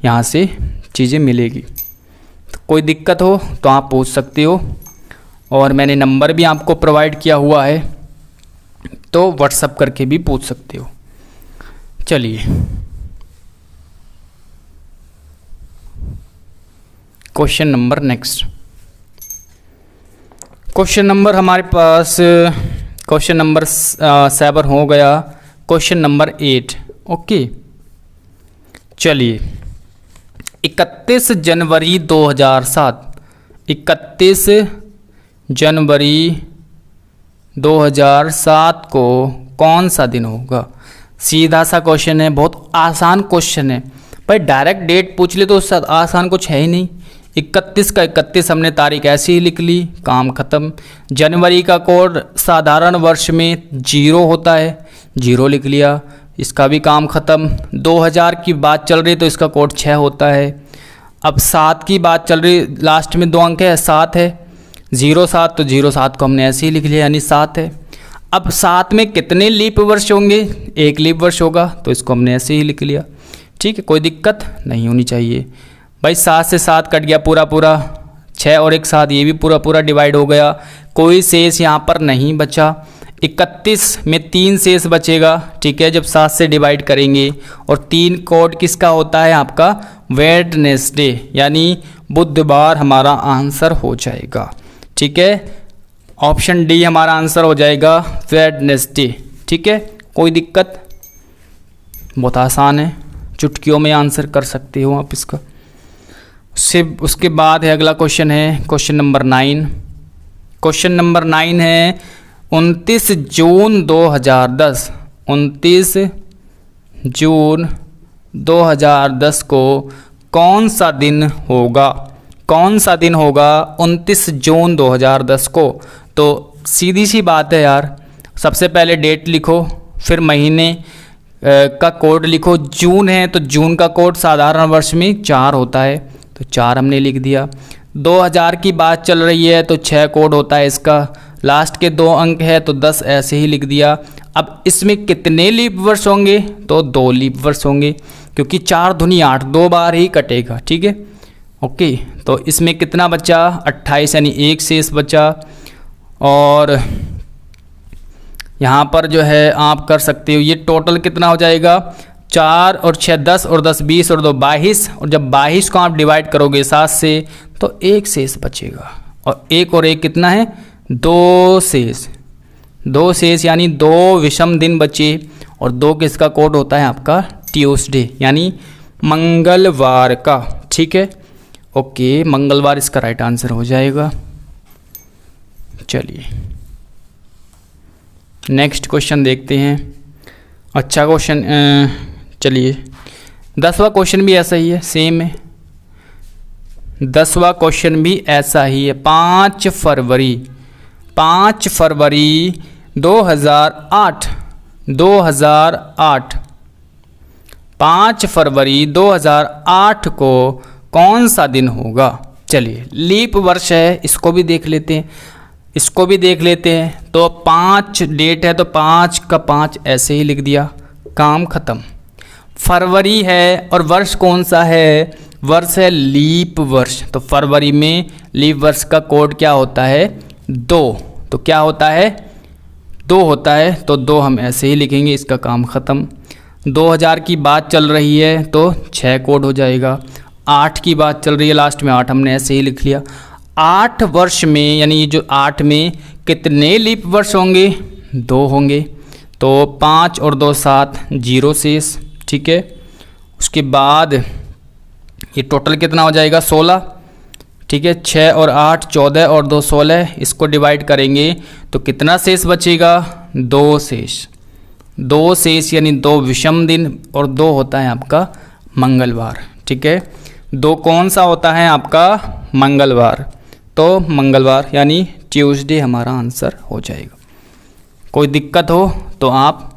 यहाँ से चीज़ें मिलेगी। तो कोई दिक्कत हो तो आप पूछ सकते हो, और मैंने नंबर भी आपको प्रोवाइड किया हुआ है, तो व्हाट्सअप करके भी पूछ सकते हो। चलिए question number next. Question number हमारे पास क्वेश्चन नंबर 7 हो गया, क्वेश्चन नंबर 8। ओके, चलिए 31 जनवरी 2007, 31 जनवरी 2007 को कौन सा दिन होगा? सीधा सा क्वेश्चन है, बहुत आसान क्वेश्चन है भाई। डायरेक्ट डेट पूछ ले तो उससे आसान कुछ है ही नहीं। 31 का 31 हमने तारीख ऐसे ही लिख ली, काम ख़त्म। जनवरी का कोड साधारण वर्ष में 0 होता है, 0 लिख लिया, इसका भी काम ख़त्म। 2000 की बात चल रही तो इसका कोड 6 होता है। अब 7 की बात चल रही, लास्ट में 2 अंक है, 7 है, 07, तो 07 को हमने ऐसे ही लिख लिया, यानी 7 है। अब 7 में कितने लीप वर्ष होंगे? 1 लीप वर्ष होगा, तो इसको हमने ऐसे ही लिख लिया, ठीक है, कोई दिक्कत नहीं होनी चाहिए भाई। 7 से 7 कट गया पूरा पूरा, 6 और 1 7, ये भी पूरा पूरा डिवाइड हो गया, कोई शेष यहाँ पर नहीं बचा। 31 में 3 शेष बचेगा, ठीक है, जब 7 से डिवाइड करेंगे। और 3 कोड किसका होता है? आपका वेडनेसडे, यानी बुधवार हमारा आंसर हो जाएगा, ठीक है। ऑप्शन डी हमारा आंसर हो जाएगा, वेडनेसडे, ठीक है, कोई दिक्कत, बहुत आसान है, चुटकियों में आंसर कर सकते हो आप इसका। उसके बाद है अगला क्वेश्चन है क्वेश्चन नंबर 9। क्वेश्चन नंबर 9 है 29 जून 2010, 29 जून 2010 को कौन सा दिन होगा? कौन सा दिन होगा 29 जून 2010 को? तो सीधी सी बात है यार, सबसे पहले डेट लिखो, फिर महीने का कोड लिखो। जून है तो जून का कोड साधारण वर्ष में 4 होता है, तो 4 हमने लिख दिया। 2000 की बात चल रही है तो 6 कोड होता है इसका, लास्ट के 2 अंक है तो 10 ऐसे ही लिख दिया। अब इसमें कितने लीप वर्ष होंगे? तो 2 लीप वर्ष होंगे, क्योंकि 4 दूनी 8, 2 बार ही कटेगा, ठीक है, ओके। तो इसमें कितना बचा? 28, यानी 1 शेष बचा। और यहाँ पर जो है आप कर सकते हो, ये टोटल कितना हो जाएगा? 4 और 6 10 और 10 20 और 2 22, और जब 22 को आप डिवाइड करोगे 7 से तो 1 शेष बचेगा। और 1 और 1 कितना है? 2 शेष, 2 शेष, यानी 2 विषम दिन बचे। और 2 किसका कोड होता है? आपका ट्यूसडे, यानी मंगलवार का, ठीक है, ओके, मंगलवार इसका राइट आंसर हो जाएगा। चलिए नेक्स्ट क्वेश्चन देखते हैं। अच्छा क्वेश्चन, चलिए 10वां क्वेश्चन भी ऐसा ही है, सेम है। 10वां क्वेश्चन भी ऐसा ही है। 5 फरवरी 2008 5 फरवरी 2008 को कौन सा दिन होगा? चलिए लीप वर्ष है, इसको भी देख लेते हैं, तो 5 डेट है तो 5 का 5 ऐसे ही लिख दिया, काम ख़त्म। फरवरी है और वर्ष कौन सा है? वर्ष है लीप वर्ष, तो फरवरी में लीप वर्ष का कोड क्या होता है? 2, तो क्या होता है? 2 होता है, तो 2 हम ऐसे ही लिखेंगे, इसका काम ख़त्म। 2000 की बात चल रही है तो 6 कोड हो जाएगा। 8 की बात चल रही है, लास्ट में 8 हमने ऐसे ही लिख लिया। 8 वर्ष में, यानी जो 8 में कितने लीप वर्ष होंगे? 2 होंगे, तो 5 और 2 7, 0 शेष, ठीक है। उसके बाद ये टोटल कितना हो जाएगा? 16, ठीक है। 6 और 8 14 और 2 16, इसको डिवाइड करेंगे तो कितना शेष बचेगा? 2 शेष, 2 शेष, यानी 2 विषम दिन, और 2 होता है आपका मंगलवार, ठीक है। 2 कौन सा होता है? आपका मंगलवार, तो मंगलवार यानी ट्यूसडे हमारा आंसर हो जाएगा। कोई दिक्कत हो तो आप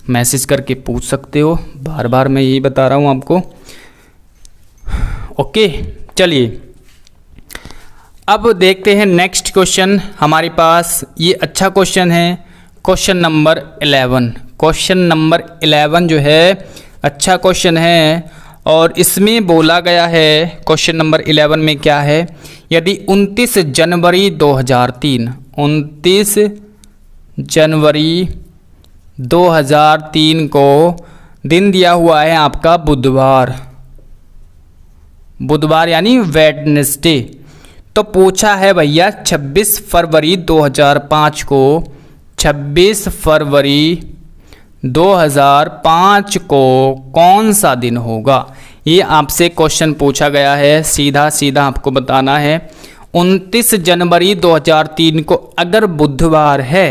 मैसेज करके पूछ सकते हो, बार बार मैं यही बता रहा हूँ आपको। ओके, चलिए अब देखते हैं नेक्स्ट क्वेश्चन हमारे पास। ये अच्छा क्वेश्चन है, क्वेश्चन नंबर 11। क्वेश्चन नंबर 11 जो है अच्छा क्वेश्चन है, और इसमें बोला गया है क्वेश्चन नंबर 11 में क्या है, यदि 29 जनवरी 2003 29 जनवरी 2003 को दिन दिया हुआ है आपका बुधवार, बुधवार यानी वेडनेसडे, तो पूछा है भैया 26 फरवरी 2005 को, 26 फरवरी 2005 को कौन सा दिन होगा। ये आपसे क्वेश्चन पूछा गया है, सीधा सीधा आपको बताना है। 29 जनवरी 2003 को अगर बुधवार है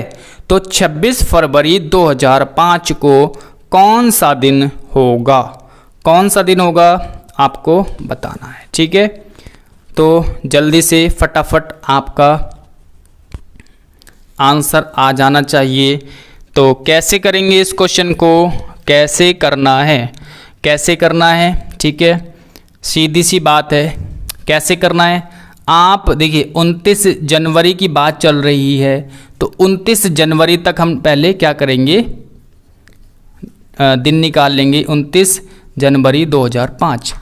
तो 26 फरवरी 2005 को कौन सा दिन होगा, कौन सा दिन होगा आपको बताना है। ठीक है, तो जल्दी से फटाफट आपका आंसर आ जाना चाहिए। तो कैसे करेंगे इस क्वेश्चन को, कैसे करना है, कैसे करना है, ठीक है, सीधी सी बात है। कैसे करना है, आप देखिए 29 जनवरी की बात चल रही है, तो 29 जनवरी तक हम पहले क्या करेंगे, दिन निकाल लेंगे। 29 जनवरी 2005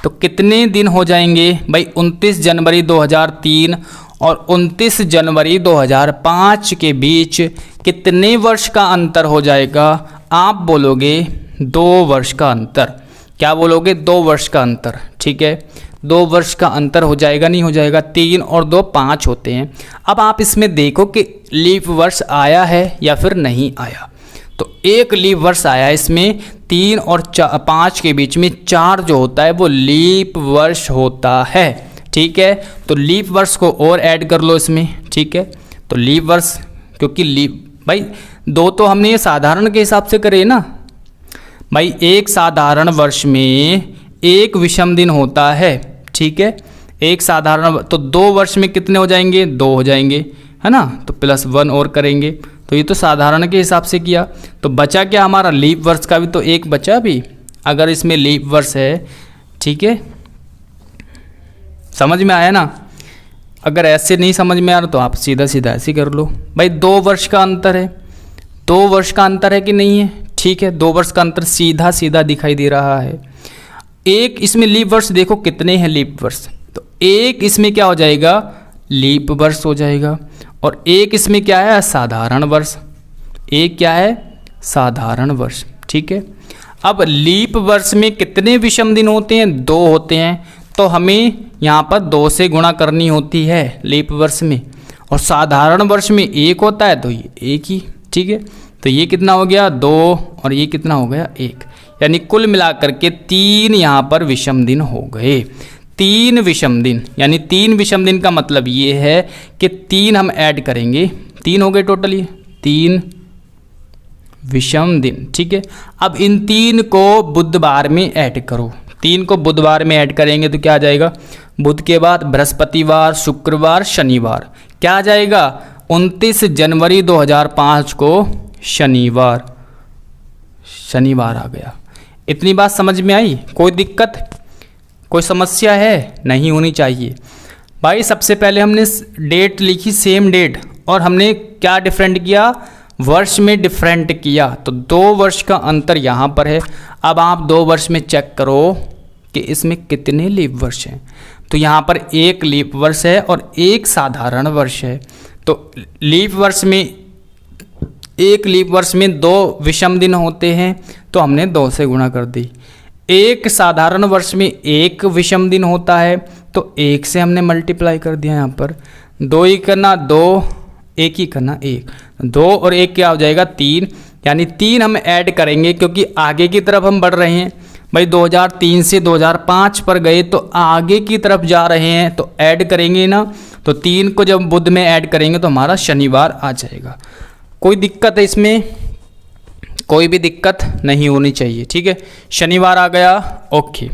तो कितने दिन हो जाएंगे भाई, 29 जनवरी 2003 और 29 जनवरी 2005 के बीच कितने वर्ष का अंतर हो जाएगा। आप बोलोगे 2 वर्ष का अंतर। क्या बोलोगे, 2 वर्ष का अंतर। ठीक है, 2 वर्ष का अंतर हो जाएगा, नहीं हो जाएगा, 3 और 2 5 होते हैं। अब आप इसमें देखो कि लीप वर्ष आया है या फिर नहीं आया। तो एक लीप वर्ष आया, इसमें 3 और 5 के बीच में 4 जो होता है वो लीप वर्ष होता है। ठीक है, तो लीप वर्ष को और ऐड कर लो इसमें। ठीक है, तो लीप वर्ष, क्योंकि लीप भाई 2 तो हमने ये साधारण के हिसाब से करे ना भाई, एक साधारण वर्ष में एक विषम दिन होता है। ठीक है, एक साधारण, तो 2 वर्ष में कितने हो जाएंगे, 2 हो जाएंगे, है ना, तो +1 और करेंगे। तो ये तो साधारण के हिसाब से किया, तो बचा क्या हमारा, लीप वर्ष का भी तो एक बचा भी, अगर इसमें लीप वर्ष है। ठीक है, समझ में आया ना। अगर ऐसे नहीं समझ में आ रहा तो आप सीधा सीधा ऐसे कर लो भाई। 2 वर्ष का अंतर है, 2 वर्ष का अंतर है कि नहीं है। ठीक है, 2 वर्ष का अंतर सीधा सीधा दिखाई दे रहा है। एक इसमें लीप वर्ष देखो कितने हैं लीप वर्ष, तो एक इसमें क्या हो जाएगा, लीप वर्ष हो जाएगा, और एक इसमें क्या है, साधारण वर्ष। एक क्या है, साधारण वर्ष। ठीक है, अब लीप वर्ष में कितने विषम दिन होते हैं, 2 होते हैं, तो हमें यहाँ पर 2 से गुणा करनी होती है लीप वर्ष में, और साधारण वर्ष में 1 होता है, तो ये 1 ही। ठीक है, तो ये कितना हो गया, 2, और ये कितना हो गया, 1, यानी कुल मिलाकर के 3 यहाँ पर विषम दिन हो गए। 3 विषम दिन, यानी 3 विषम दिन का मतलब ये है कि 3 हम ऐड करेंगे, 3 हो गए टोटली, 3 विषम दिन। ठीक है, अब इन 3 को बुधवार में ऐड करो। 3 को बुधवार में ऐड करेंगे तो क्या आ जाएगा, बुध के बाद बृहस्पतिवार, शुक्रवार, शनिवार, क्या आ जाएगा, 29 जनवरी 2005 को शनिवार, शनिवार आ गया। इतनी बात समझ में आई, कोई दिक्कत, कोई समस्या है, नहीं होनी चाहिए भाई। सबसे पहले हमने डेट लिखी, सेम डेट, और हमने क्या डिफरेंट किया, वर्ष में डिफरेंट किया, तो 2 वर्ष का अंतर यहाँ पर है। अब आप 2 वर्ष में चेक करो कि इसमें कितने लीप वर्ष हैं, तो यहाँ पर 1 लीप वर्ष है और 1 साधारण वर्ष है। तो लीप वर्ष में, 1 लीप वर्ष में 2 विषम दिन होते हैं, तो हमने 2 से गुणा कर दी। 1 साधारण वर्ष में 1 विषम दिन होता है, तो 1 से हमने मल्टीप्लाई कर दिया। यहाँ पर 2 ही करना 2, 1 ही करना 1, 2 और 1 क्या हो जाएगा, 3, यानी 3 हम ऐड करेंगे क्योंकि आगे की तरफ हम बढ़ रहे हैं भाई। 2003 से 2005 पर गए तो आगे की तरफ जा रहे हैं, तो ऐड करेंगे ना, तो 3 को जब बुध में ऐड करेंगे तो हमारा शनिवार आ जाएगा। कोई दिक्कत है इसमें, कोई भी दिक्कत नहीं होनी चाहिए। ठीक है, शनिवार आ गया, ओके।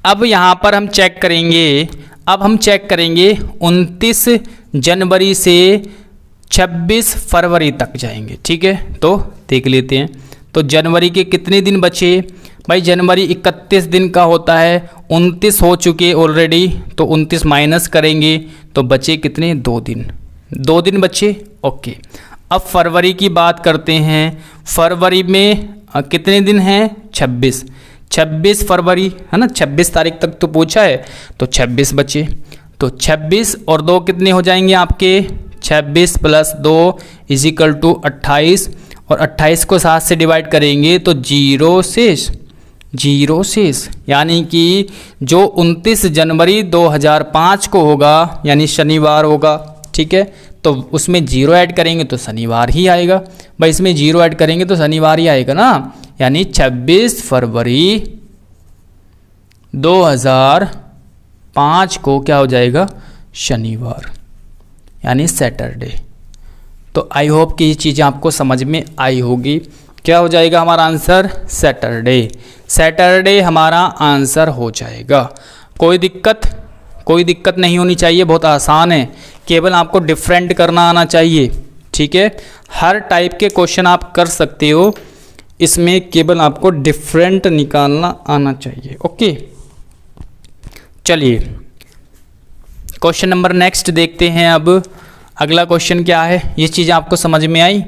अब यहाँ पर हम चेक करेंगे, अब हम चेक करेंगे 29 जनवरी से 26 फरवरी तक जाएंगे। ठीक है, तो देख लेते हैं। तो जनवरी के कितने दिन बचे भाई? जनवरी 31 दिन का होता है, 29 हो चुके ऑलरेडी, तो 29 माइनस करेंगे तो बचे कितने? 2 दिन, 2 दिन बचे। ओके, अब फरवरी की बात करते हैं। फरवरी में कितने दिन हैं? 26 फरवरी है ना, 26 तारीख तक तो पूछा है, तो 26 बचे। तो 26 और 2 कितने हो जाएंगे आपके? 26 + 2 = 28, और 28 को 7 से डिवाइड करेंगे तो 0 शेष, यानी कि जो 29 जनवरी 2005 को होगा, यानी शनिवार होगा। ठीक है, तो उसमें 0 ऐड करेंगे तो शनिवार ही आएगा भाई, इसमें 0 ऐड करेंगे तो शनिवार ही आएगा ना, यानी 26 फरवरी 2005 को क्या हो जाएगा? शनिवार, यानी सैटरडे। तो आई होप कि ये चीज़ें आपको समझ में आई होगी। क्या हो जाएगा हमारा आंसर? सैटरडे हमारा आंसर हो जाएगा। कोई दिक्कत नहीं होनी चाहिए, बहुत आसान है, केवल आपको डिफरेंट करना आना चाहिए। ठीक है, हर टाइप के क्वेश्चन आप कर सकते हो, इसमें केवल आपको डिफरेंट निकालना आना चाहिए। ओके, चलिए क्वेश्चन नंबर नेक्स्ट देखते हैं। अब अगला क्वेश्चन क्या है, ये चीज़ आपको समझ में आई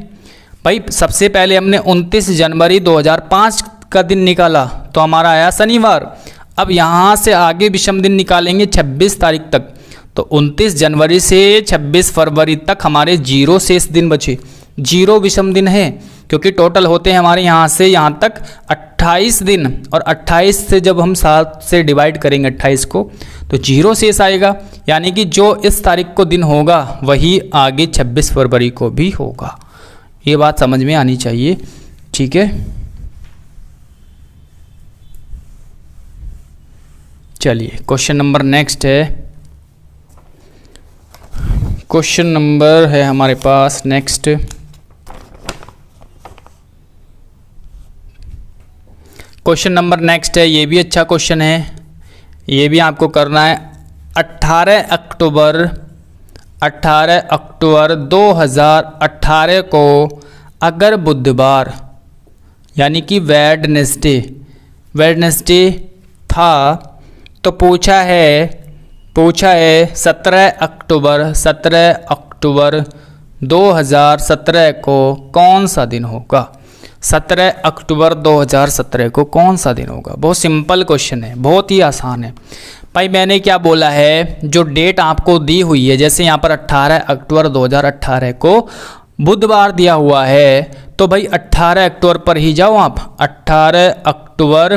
भाई? सबसे पहले हमने 29 जनवरी 2005 का दिन निकाला, तो हमारा आया शनिवार। अब यहाँ से आगे विषम दिन निकालेंगे 26 तारीख तक, तो 29 जनवरी से 26 फरवरी तक हमारे 0 शेष दिन बचे। 0 विषम दिन है, क्योंकि टोटल होते हैं हमारे यहाँ से यहाँ तक 28 दिन, और 28 से जब हम 7 से डिवाइड करेंगे 28 को, तो 0 शेष आएगा, यानी कि जो इस तारीख को दिन होगा वही आगे 26 फरवरी को भी होगा। ये बात समझ में आनी चाहिए। ठीक है, चलिए क्वेश्चन नंबर नेक्स्ट है। क्वेश्चन नंबर है हमारे पास नेक्स्ट, क्वेश्चन नंबर नेक्स्ट है। ये भी अच्छा क्वेश्चन है, ये भी आपको करना है। 18 अक्टूबर 2018 को अगर बुधवार यानी कि वेडनेसडे था, तो पूछा है 17 अक्टूबर 2017 को कौन सा दिन होगा? 17 अक्टूबर 2017 को कौन सा दिन होगा? बहुत सिंपल क्वेश्चन है, बहुत ही आसान है भाई। मैंने क्या बोला है, जो डेट आपको दी हुई है, जैसे यहाँ पर 18 अक्टूबर 2018 को बुधवार दिया हुआ है, तो भाई 18 अक्टूबर पर ही जाओ आप। 18 अक्टूबर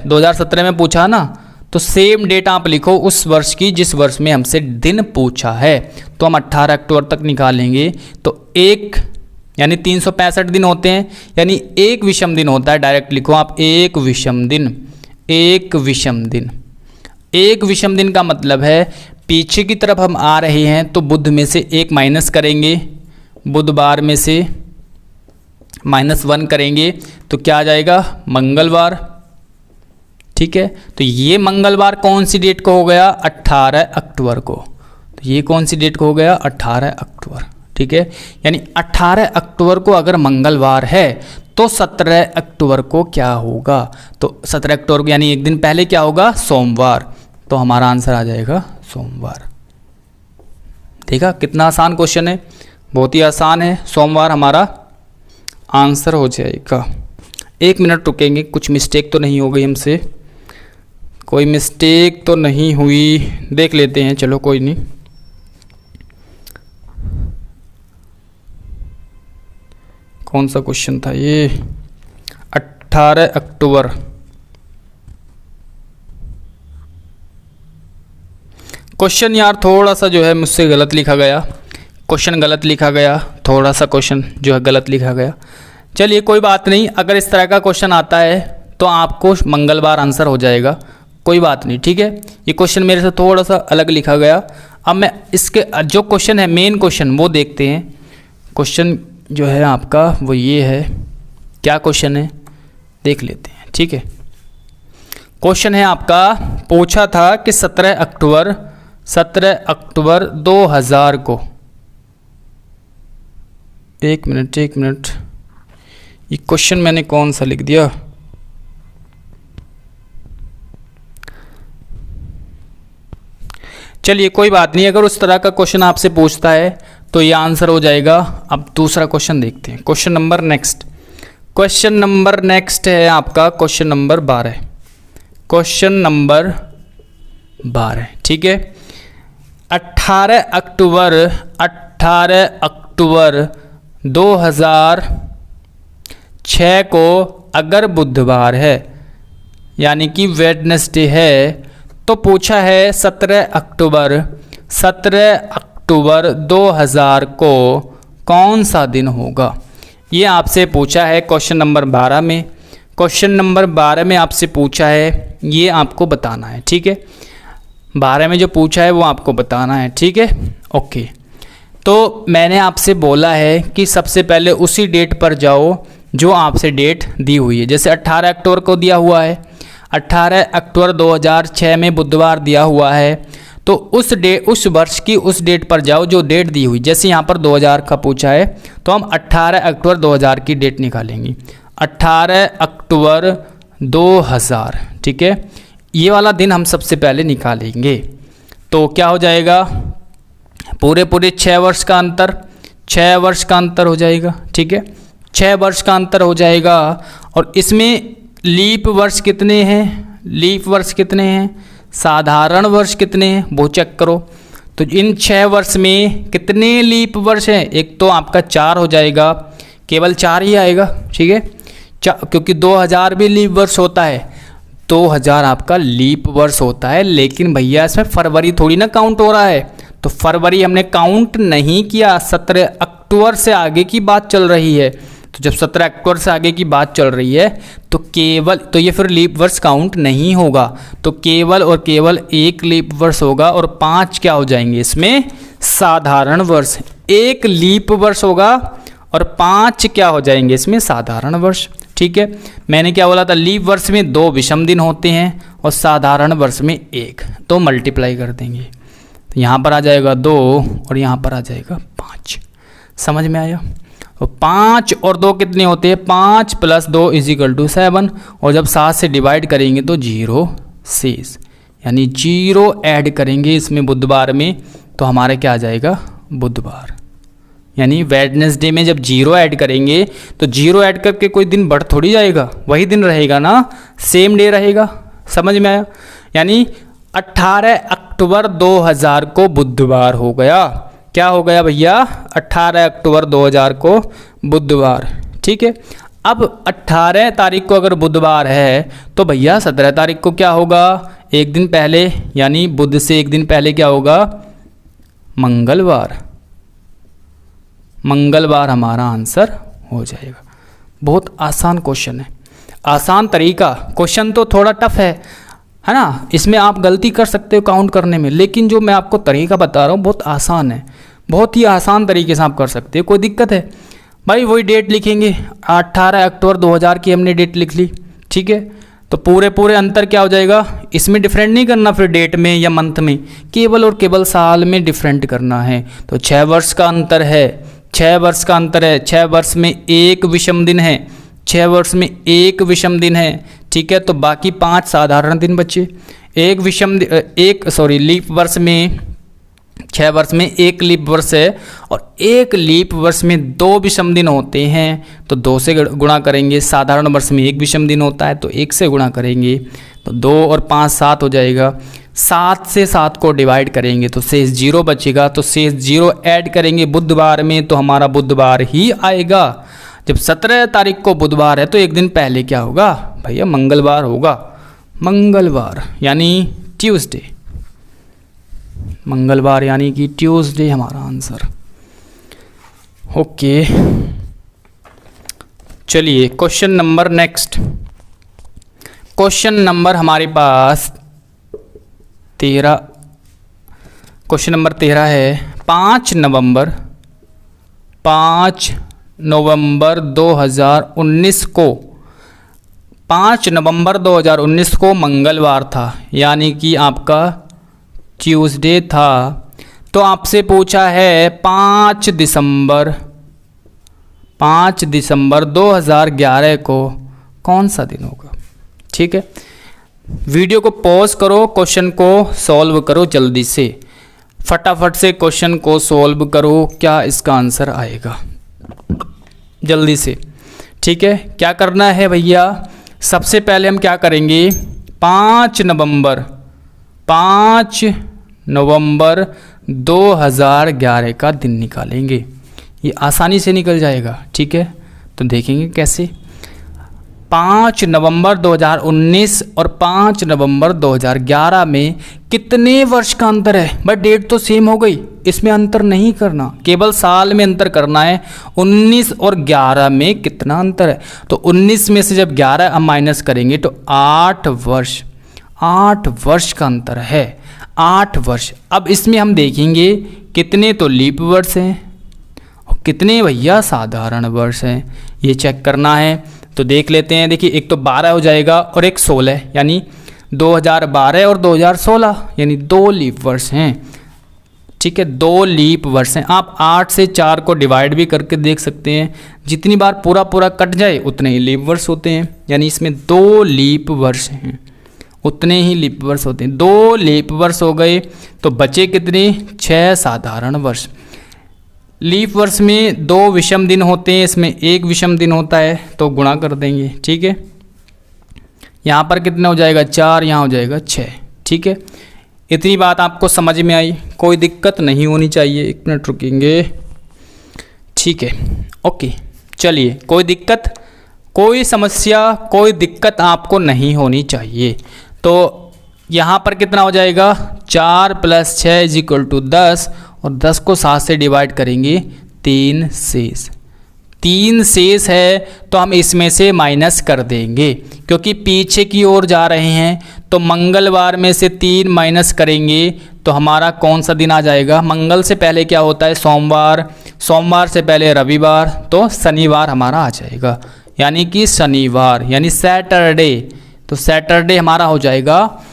2017 में पूछा ना, तो सेम डेट आप लिखो उस वर्ष की जिस वर्ष में हमसे दिन पूछा है। तो हम 18 अक्टूबर तक निकालेंगे, तो एक यानी 365 दिन होते हैं, यानी एक विषम दिन होता है। डायरेक्ट लिखो आप, एक विषम दिन का मतलब है पीछे की तरफ हम आ रहे हैं, तो बुध में से 1 माइनस करेंगे, बुधवार में से -1 करेंगे, तो क्या आ जाएगा? मंगलवार। ठीक है, तो ये मंगलवार कौन सी डेट को हो गया? 18 अक्टूबर को। तो ये कौन सी डेट को हो गया? 18 अक्टूबर। ठीक है, यानी 18 अक्टूबर को अगर मंगलवार है, तो 17 अक्टूबर को क्या होगा? तो 17 अक्टूबर को यानी एक दिन पहले क्या होगा? सोमवार। तो हमारा आंसर आ जाएगा सोमवार। देखा कितना आसान क्वेश्चन है, बहुत ही आसान है। सोमवार हमारा आंसर हो जाएगा। 1 मिनट रुकेंगे, कुछ मिस्टेक तो नहीं हो गई हमसे? कोई मिस्टेक तो नहीं हुई, देख लेते हैं। चलो कोई नहीं। कौन सा क्वेश्चन था ये? 18 अक्टूबर। क्वेश्चन यार थोड़ा सा जो है मुझसे गलत लिखा गया, क्वेश्चन गलत लिखा गया, थोड़ा सा क्वेश्चन जो है गलत लिखा गया। चलिए कोई बात नहीं, अगर इस तरह का क्वेश्चन आता है तो आपको मंगलवार आंसर हो जाएगा, कोई बात नहीं। ठीक है, ये क्वेश्चन मेरे से थोड़ा सा अलग लिखा गया। अब मैं इसके जो क्वेश्चन है, मेन क्वेश्चन वो देखते हैं। क्वेश्चन जो है आपका वो ये है, क्या क्वेश्चन है देख लेते हैं। ठीक है, क्वेश्चन है आपका, पूछा था कि 17 अक्टूबर 2000 को एक मिनट ये क्वेश्चन मैंने कौन सा लिख दिया। चलिए कोई बात नहीं, अगर उस तरह का क्वेश्चन आपसे पूछता है तो ये आंसर हो जाएगा। अब दूसरा क्वेश्चन देखते हैं। क्वेश्चन नंबर नेक्स्ट है आपका क्वेश्चन नंबर 12। क्वेश्चन नंबर 12, ठीक है। 18 अक्टूबर 2006 को अगर बुधवार है यानी कि वेडनेसडे है तो पूछा है 17 अक्टूबर 2000 को कौन सा दिन होगा। ये आपसे पूछा है क्वेश्चन नंबर 12 में। क्वेश्चन नंबर 12 में आपसे पूछा है, ये आपको बताना है, ठीक है। 12 में जो पूछा है वो आपको बताना है, ठीक है, ओके। तो मैंने आपसे बोला है कि सबसे पहले उसी डेट पर जाओ जो आपसे डेट दी हुई है। जैसे 18 अक्टूबर को दिया हुआ है, 18 अक्टूबर 2006 में बुधवार दिया हुआ है, तो उस वर्ष की उस डेट पर जाओ जो डेट दी हुई। जैसे यहाँ पर 2000 का पूछा है तो हम 18 अक्टूबर 2000 की डेट निकालेंगे। 18 अक्टूबर 2000, ठीक है, ये वाला दिन हम सबसे पहले निकालेंगे। तो क्या हो जाएगा, पूरे 6 वर्ष का अंतर, 6 वर्ष का अंतर हो जाएगा, ठीक है, 6 वर्ष का अंतर हो जाएगा। और इसमें लीप वर्ष कितने हैं, साधारण वर्ष कितने हैं वो चेक करो। तो इन 6 वर्ष में कितने लीप वर्ष हैं, एक तो आपका 4 हो जाएगा, केवल 4 ही आएगा, ठीक है, क्योंकि 2000 भी लीप वर्ष होता है, 2000 आपका लीप वर्ष होता है। लेकिन भैया इसमें फरवरी थोड़ी ना काउंट हो रहा है, तो फरवरी हमने काउंट नहीं किया, 17 अक्टूबर से आगे की बात चल रही है। तो जब 17 अक्टूबर से आगे की बात चल रही है तो ये फिर लीप वर्ष काउंट नहीं होगा। तो केवल और केवल एक लीप वर्ष होगा और 5 क्या हो जाएंगे इसमें, साधारण वर्ष। एक लीप वर्ष होगा और 5 क्या हो जाएंगे इसमें, साधारण वर्ष, ठीक है। मैंने क्या बोला था, लीप वर्ष में 2 विषम दिन होते हैं और साधारण वर्ष में 1, तो मल्टीप्लाई कर देंगे। तो यहाँ पर आ जाएगा 2 और यहाँ पर आ जाएगा 5। समझ में आया। तो 5 और 2 कितने होते हैं, 5 + 2 = 7। और जब 7 से डिवाइड करेंगे तो 0 शेष, यानी 0 ऐड करेंगे इसमें बुधवार में तो हमारा क्या आ जाएगा, बुधवार। यानी वेडनेसडे में जब 0 ऐड करेंगे तो 0 ऐड करके कोई दिन बढ़ थोड़ी जाएगा, वही दिन रहेगा ना, सेम डे रहेगा। समझ में आया। यानी 18 अक्टूबर 2000 को बुधवार हो गया। क्या हो गया भैया, 18 अक्टूबर 2000 को बुधवार, ठीक है। अब 18 तारीख को अगर बुधवार है तो भैया 17 तारीख को क्या होगा, एक दिन पहले, यानी बुध से एक दिन पहले क्या होगा, मंगलवार। मंगलवार हमारा आंसर हो जाएगा। बहुत आसान क्वेश्चन है, आसान तरीका। क्वेश्चन तो थोड़ा टफ है ना, इसमें आप गलती कर सकते हो काउंट करने में, लेकिन जो मैं आपको तरीका बता रहा हूँ बहुत आसान है, बहुत ही आसान तरीके से आप कर सकते हो। कोई दिक्कत है भाई, वही डेट लिखेंगे, 18 अक्टूबर 2000 की हमने डेट लिख ली, ठीक है। तो पूरे अंतर क्या हो जाएगा, इसमें डिफरेंट नहीं करना फिर डेट में या मंथ में, केवल और केवल साल में डिफरेंट करना है। तो 6 वर्ष का अंतर है, 6 वर्ष का अंतर है, 6 वर्ष में 1 विषम दिन है, 6 वर्ष में 1 विषम दिन है, ठीक है। तो बाकी 5 साधारण दिन बचे। लीप वर्ष में 6 वर्ष में 1 लीप वर्ष है और 1 लीप वर्ष में 2 विषम दिन होते हैं, तो 2 से गुणा करेंगे। साधारण वर्ष में 1 विषम दिन होता है तो 1 से गुणा करेंगे, तो 2 और 5 7 हो जाएगा। 7 से 7 को डिवाइड करेंगे तो शेष 0 बचेगा, तो शेष 0 ऐड करेंगे बुधवार में तो हमारा बुधवार ही आएगा। जब 17 तारीख को बुधवार है तो एक दिन पहले क्या होगा भैया, मंगलवार होगा। मंगलवार यानी ट्यूसडे, मंगलवार यानी कि ट्यूसडे हमारा आंसर। ओके, चलिए question number next. Question number हमारे पास 13, क्वेश्चन नंबर 13 है। 5 नवंबर 2019 को, 5 नवंबर 2019 को मंगलवार था, यानी कि आपका ट्यूसडे था। तो आपसे पूछा है 5 दिसंबर 5 दिसंबर 2011 को कौन सा दिन होगा? ठीक है, वीडियो को पॉज करो, क्वेश्चन को सॉल्व करो जल्दी से, फटाफट से क्वेश्चन को सॉल्व करो, क्या इसका आंसर आएगा जल्दी से। ठीक है, क्या करना है भैया, सबसे पहले हम क्या करेंगे, 5 नवंबर 2011 का दिन निकालेंगे। ये आसानी से निकल जाएगा। ठीक है, तो देखेंगे कैसे। 5 नवंबर 2019 और 5 नवंबर 2011 में कितने वर्ष का अंतर है? भाई डेट तो सेम हो गई, इसमें अंतर नहीं करना, केवल साल में अंतर करना है। 19 और 11 में कितना अंतर है? तो 19 में से जब 11 हम माइनस करेंगे तो 8 वर्ष का अंतर है, 8 वर्ष। अब इसमें हम देखेंगे कितने तो लीप वर्ष हैं और कितने भैया साधारण वर्ष हैं, ये चेक करना है। तो देख लेते हैं, देखिए एक तो 12 हो जाएगा और एक 16, यानी 2012 और 2016, यानी 2 लीप वर्ष हैं। ठीक है, 2 लीप वर्ष हैं। आप 8 से 4 को डिवाइड भी करके देख सकते हैं, जितनी बार पूरा कट जाए उतने ही लीप वर्ष होते हैं, यानी इसमें 2 लीप वर्ष हैं, उतने ही लीप वर्ष होते हैं। 2 लीप वर्ष हो गए तो बचे कितने? 6 साधारण वर्ष। लीप वर्ष में 2 विषम दिन होते हैं, इसमें 1 विषम दिन होता है, तो गुणा कर देंगे। ठीक है, यहाँ पर कितना हो जाएगा? 4, यहाँ हो जाएगा 6। ठीक है, इतनी बात आपको समझ में आई, कोई दिक्कत नहीं होनी चाहिए। 1 मिनट रुकेंगे। ठीक है, ओके, चलिए, कोई दिक्कत, कोई समस्या, कोई दिक्कत आपको नहीं होनी चाहिए। तो यहाँ पर कितना हो जाएगा? 4 + 6 = 10, और 10 को 7 से डिवाइड करेंगे, 3 शेष। 3 शेष है तो हम इसमें से माइनस कर देंगे, क्योंकि पीछे की ओर जा रहे हैं। तो मंगलवार में से 3 माइनस करेंगे तो हमारा कौन सा दिन आ जाएगा? मंगल से पहले क्या होता है? सोमवार। सोमवार से पहले रविवार, तो शनिवार हमारा आ जाएगा, यानी कि शनिवार, यानी सैटरडे। तो सैटरडे हमारा हो जाएगा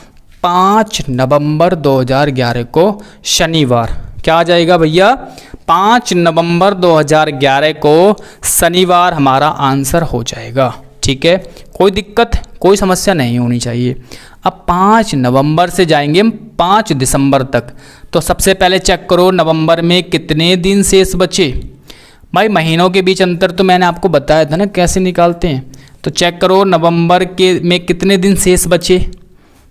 5 नवंबर 2011 को शनिवार। क्या आ जाएगा भैया? 5 नवंबर 2011 को शनिवार हमारा आंसर हो जाएगा। ठीक है, कोई दिक्कत, कोई समस्या नहीं होनी चाहिए। अब 5 नवंबर से जाएंगे हम 5 दिसंबर तक। तो सबसे पहले चेक करो नवंबर में कितने दिन शेष बचे। भाई महीनों के बीच अंतर तो मैंने आपको बताया था ना कैसे निकालते हैं। तो चेक करो नवंबर में कितने दिन शेष बचे।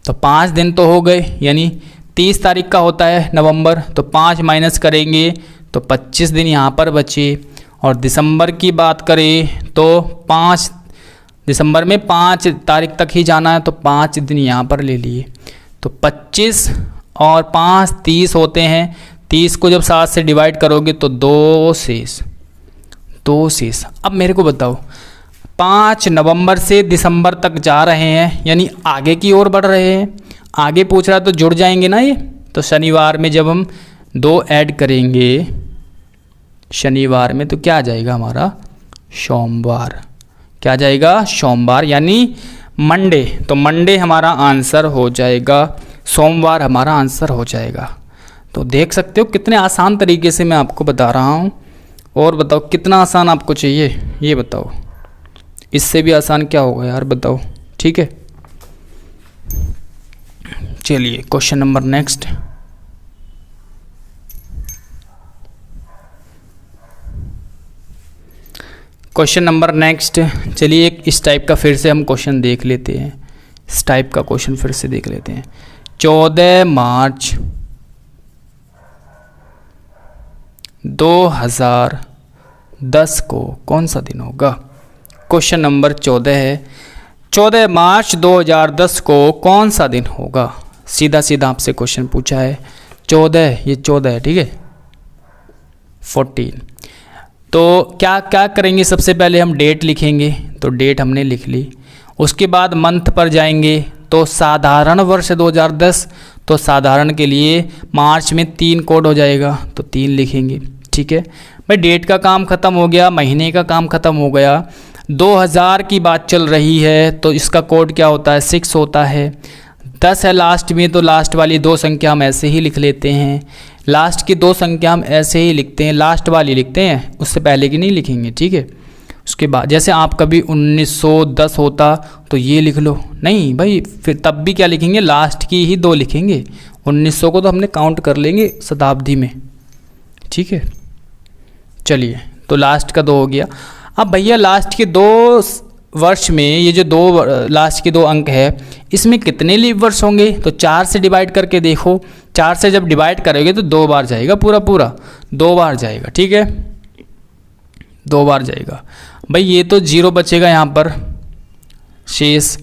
तो 5 दिन तो हो गए, यानी 30 तारीख का होता है नवंबर, तो 5 माइनस करेंगे तो 25 दिन यहाँ पर बचे। और दिसंबर की बात करें तो 5 दिसंबर में 5 तारीख तक ही जाना है, तो 5 दिन यहाँ पर ले लिए। तो 25 और 5 30 होते हैं। 30 को जब 7 से डिवाइड करोगे तो 2 शेष। अब मेरे को बताओ, 5 नवंबर से दिसंबर तक जा रहे हैं, यानी आगे की ओर बढ़ रहे हैं। आगे पूछ रहा तो जुड़ जाएंगे ना ये। तो शनिवार में जब हम 2 ऐड करेंगे शनिवार में, तो क्या आ जाएगा हमारा? सोमवार। क्या आ जाएगा? सोमवार, यानी मंडे। तो मंडे हमारा आंसर हो जाएगा, सोमवार हमारा आंसर हो जाएगा। तो देख सकते हो कितने आसान तरीके से मैं आपको बता रहा हूँ। और बताओ कितना आसान आपको चाहिए, ये बताओ। इससे भी आसान क्या होगा यार, बताओ। ठीक है, चलिए question number next. Question number next, चलिए एक इस टाइप का फिर से हम क्वेश्चन देख लेते हैं। इस टाइप का क्वेश्चन फिर से देख लेते हैं। 14 मार्च 2010 को कौन सा दिन होगा? क्वेश्चन नंबर 14 है, 14 मार्च 2010 को कौन सा दिन होगा? सीधा सीधा आपसे क्वेश्चन पूछा है। 14, ये 14 है, ठीक है, 14। तो क्या क्या करेंगे? सबसे पहले हम डेट लिखेंगे, तो डेट हमने लिख ली। उसके बाद मंथ पर जाएंगे, तो साधारण वर्ष 2010, तो साधारण के लिए मार्च में 3 कोड हो जाएगा, तो 3 लिखेंगे। ठीक है भाई, डेट का काम ख़त्म हो गया, महीने का काम ख़त्म हो गया। 2000 की बात चल रही है, तो इसका कोड क्या होता है? 6 होता है। 10 है लास्ट में, तो लास्ट वाली 2 संख्या हम ऐसे ही लिख लेते हैं। लास्ट की 2 संख्या हम ऐसे ही लिखते हैं, लास्ट वाली लिखते हैं, उससे पहले की नहीं लिखेंगे। ठीक है, उसके बाद जैसे आप कभी 1910 होता तो ये लिख लो, नहीं भाई फिर तब भी क्या लिखेंगे, लास्ट की ही 2 लिखेंगे। 1900 को तो हमने काउंट कर लेंगे शताब्दी में, ठीक है। चलिए तो लास्ट का 2 हो गया। अब भैया लास्ट के 2 वर्ष में ये जो 2 लास्ट के 2 अंक है इसमें कितने लीप वर्ष होंगे, तो 4 से डिवाइड करके देखो। 4 से जब डिवाइड करोगे तो 2 बार जाएगा, पूरा 2 बार जाएगा, ठीक है, 2 बार जाएगा। भाई ये तो 0 बचेगा यहाँ पर शेष,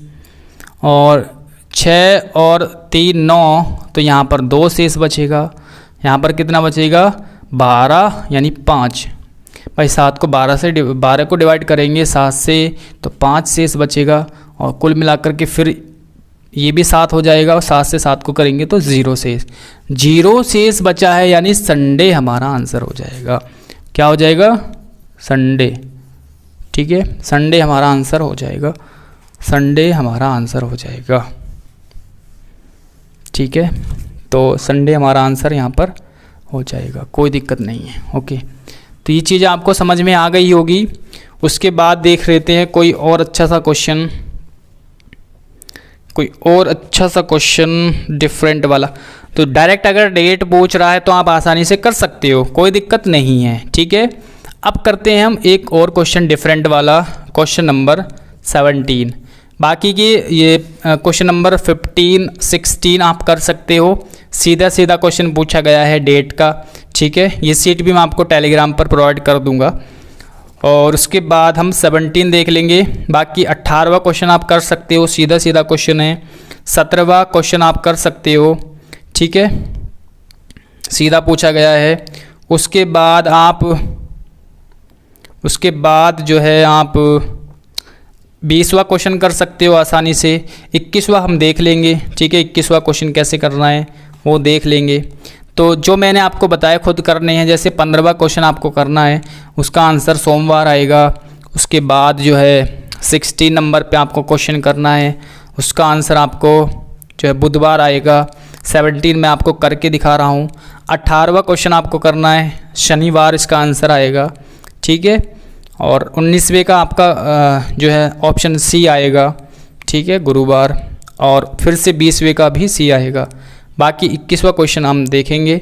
और 6 और 3 9, तो यहाँ पर 2 शेष बचेगा। यहाँ पर कितना बचेगा, 12 यानी 5। भाई 7 को 12 को डिवाइड करेंगे 7 से तो 5 शेष बचेगा, और कुल मिलाकर के फिर ये भी 7 हो जाएगा, और 7 से 7 को करेंगे तो 0 शेष। 0 शेष बचा है, यानी संडे हमारा आंसर हो जाएगा। क्या हो जाएगा, संडे, ठीक है, संडे हमारा आंसर हो जाएगा, संडे हमारा आंसर हो जाएगा, ठीक है। तो संडे हमारा आंसर यहाँ पर हो जाएगा, कोई दिक्कत नहीं है, ओके। तो ये चीज़ आपको समझ में आ गई होगी। उसके बाद देख लेते हैं कोई और अच्छा सा क्वेश्चन, कोई और अच्छा सा क्वेश्चन डिफरेंट वाला। तो डायरेक्ट अगर डेट पूछ रहा है तो आप आसानी से कर सकते हो, कोई दिक्कत नहीं है, ठीक है। अब करते हैं हम एक और क्वेश्चन डिफरेंट वाला, क्वेश्चन नंबर 17। बाकी की ये क्वेश्चन नंबर 15 16 आप कर सकते हो, सीधा सीधा क्वेश्चन पूछा गया है डेट का, ठीक है। ये सीट भी मैं आपको टेलीग्राम पर प्रोवाइड कर दूंगा। और उसके बाद हम 17 देख लेंगे। बाकी 18वां क्वेश्चन आप कर सकते हो, सीधा सीधा क्वेश्चन है। 17वां क्वेश्चन आप कर सकते हो, ठीक है, सीधा पूछा गया है। उसके बाद जो है आप 20वां क्वेश्चन कर सकते हो आसानी से। 21वां हम देख लेंगे, ठीक है, 21वां क्वेश्चन कैसे करना है वो देख लेंगे। तो जो मैंने आपको बताया खुद करने हैं, जैसे 15वां क्वेश्चन आपको करना है, उसका आंसर सोमवार आएगा। उसके बाद जो है 16 नंबर पे आपको क्वेश्चन करना है, उसका आंसर आपको जो है बुधवार आएगा। 17 मैं आपको करके दिखा रहा हूँ। 18वां क्वेश्चन आपको करना है, शनिवार इसका आंसर आएगा, ठीक है। और 19वें का आपका जो है ऑप्शन सी आएगा, ठीक है, गुरुवार। और फिर से 20वें का भी सी आएगा। बाकी 21वां क्वेश्चन हम देखेंगे,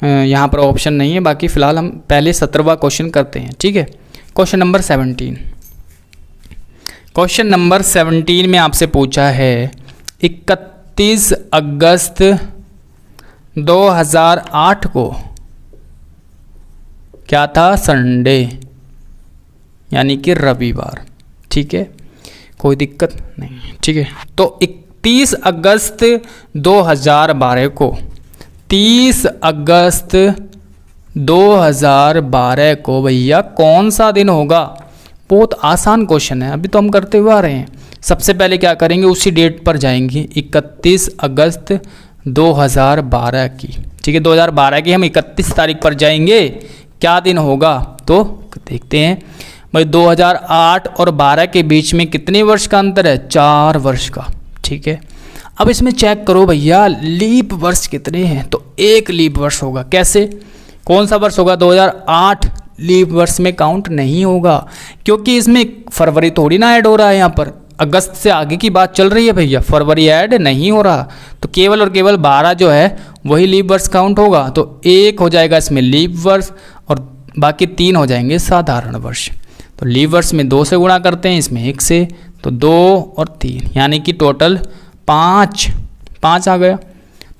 यहाँ पर ऑप्शन नहीं है। बाकी फ़िलहाल हम पहले 17वां क्वेश्चन करते हैं, ठीक है। क्वेश्चन नंबर 17, क्वेश्चन नंबर 17 में आपसे पूछा है 31 अगस्त 2008 को क्या था, संडे यानी कि रविवार, ठीक है, कोई दिक्कत नहीं, ठीक है। तो 30 अगस्त 2012 को, 30 अगस्त 2012 को भैया कौन सा दिन होगा। बहुत आसान क्वेश्चन है, अभी तो हम करते हुए आ रहे हैं। सबसे पहले क्या करेंगे, उसी डेट पर जाएंगे, 31 अगस्त 2012 की, ठीक है, 2012 की हम 31 तारीख पर जाएंगे, क्या दिन होगा। तो देखते हैं भाई 2008 और 12 के बीच में कितने वर्ष का अंतर है, 4 वर्ष का, ठीक है। अब इसमें चेक करो भैया लीप वर्ष कितने हैं, तो 1 लीप वर्ष होगा। कैसे, कौन सा वर्ष होगा, 2008 लीप वर्ष में काउंट नहीं होगा, क्योंकि इसमें फरवरी थोड़ी ना ऐड हो रहा है। यहाँ पर अगस्त से आगे की बात चल रही है भैया, फरवरी ऐड नहीं हो रहा। तो केवल और केवल 12 जो है वही लीप वर्ष काउंट होगा। तो 1 हो जाएगा इसमें लीप वर्ष, और बाकी 3 हो जाएंगे साधारण वर्ष। तो लीप वर्ष में 2 से गुणा करते हैं, इसमें 1 से, तो 2 और 3 यानी कि टोटल 5 आ गया।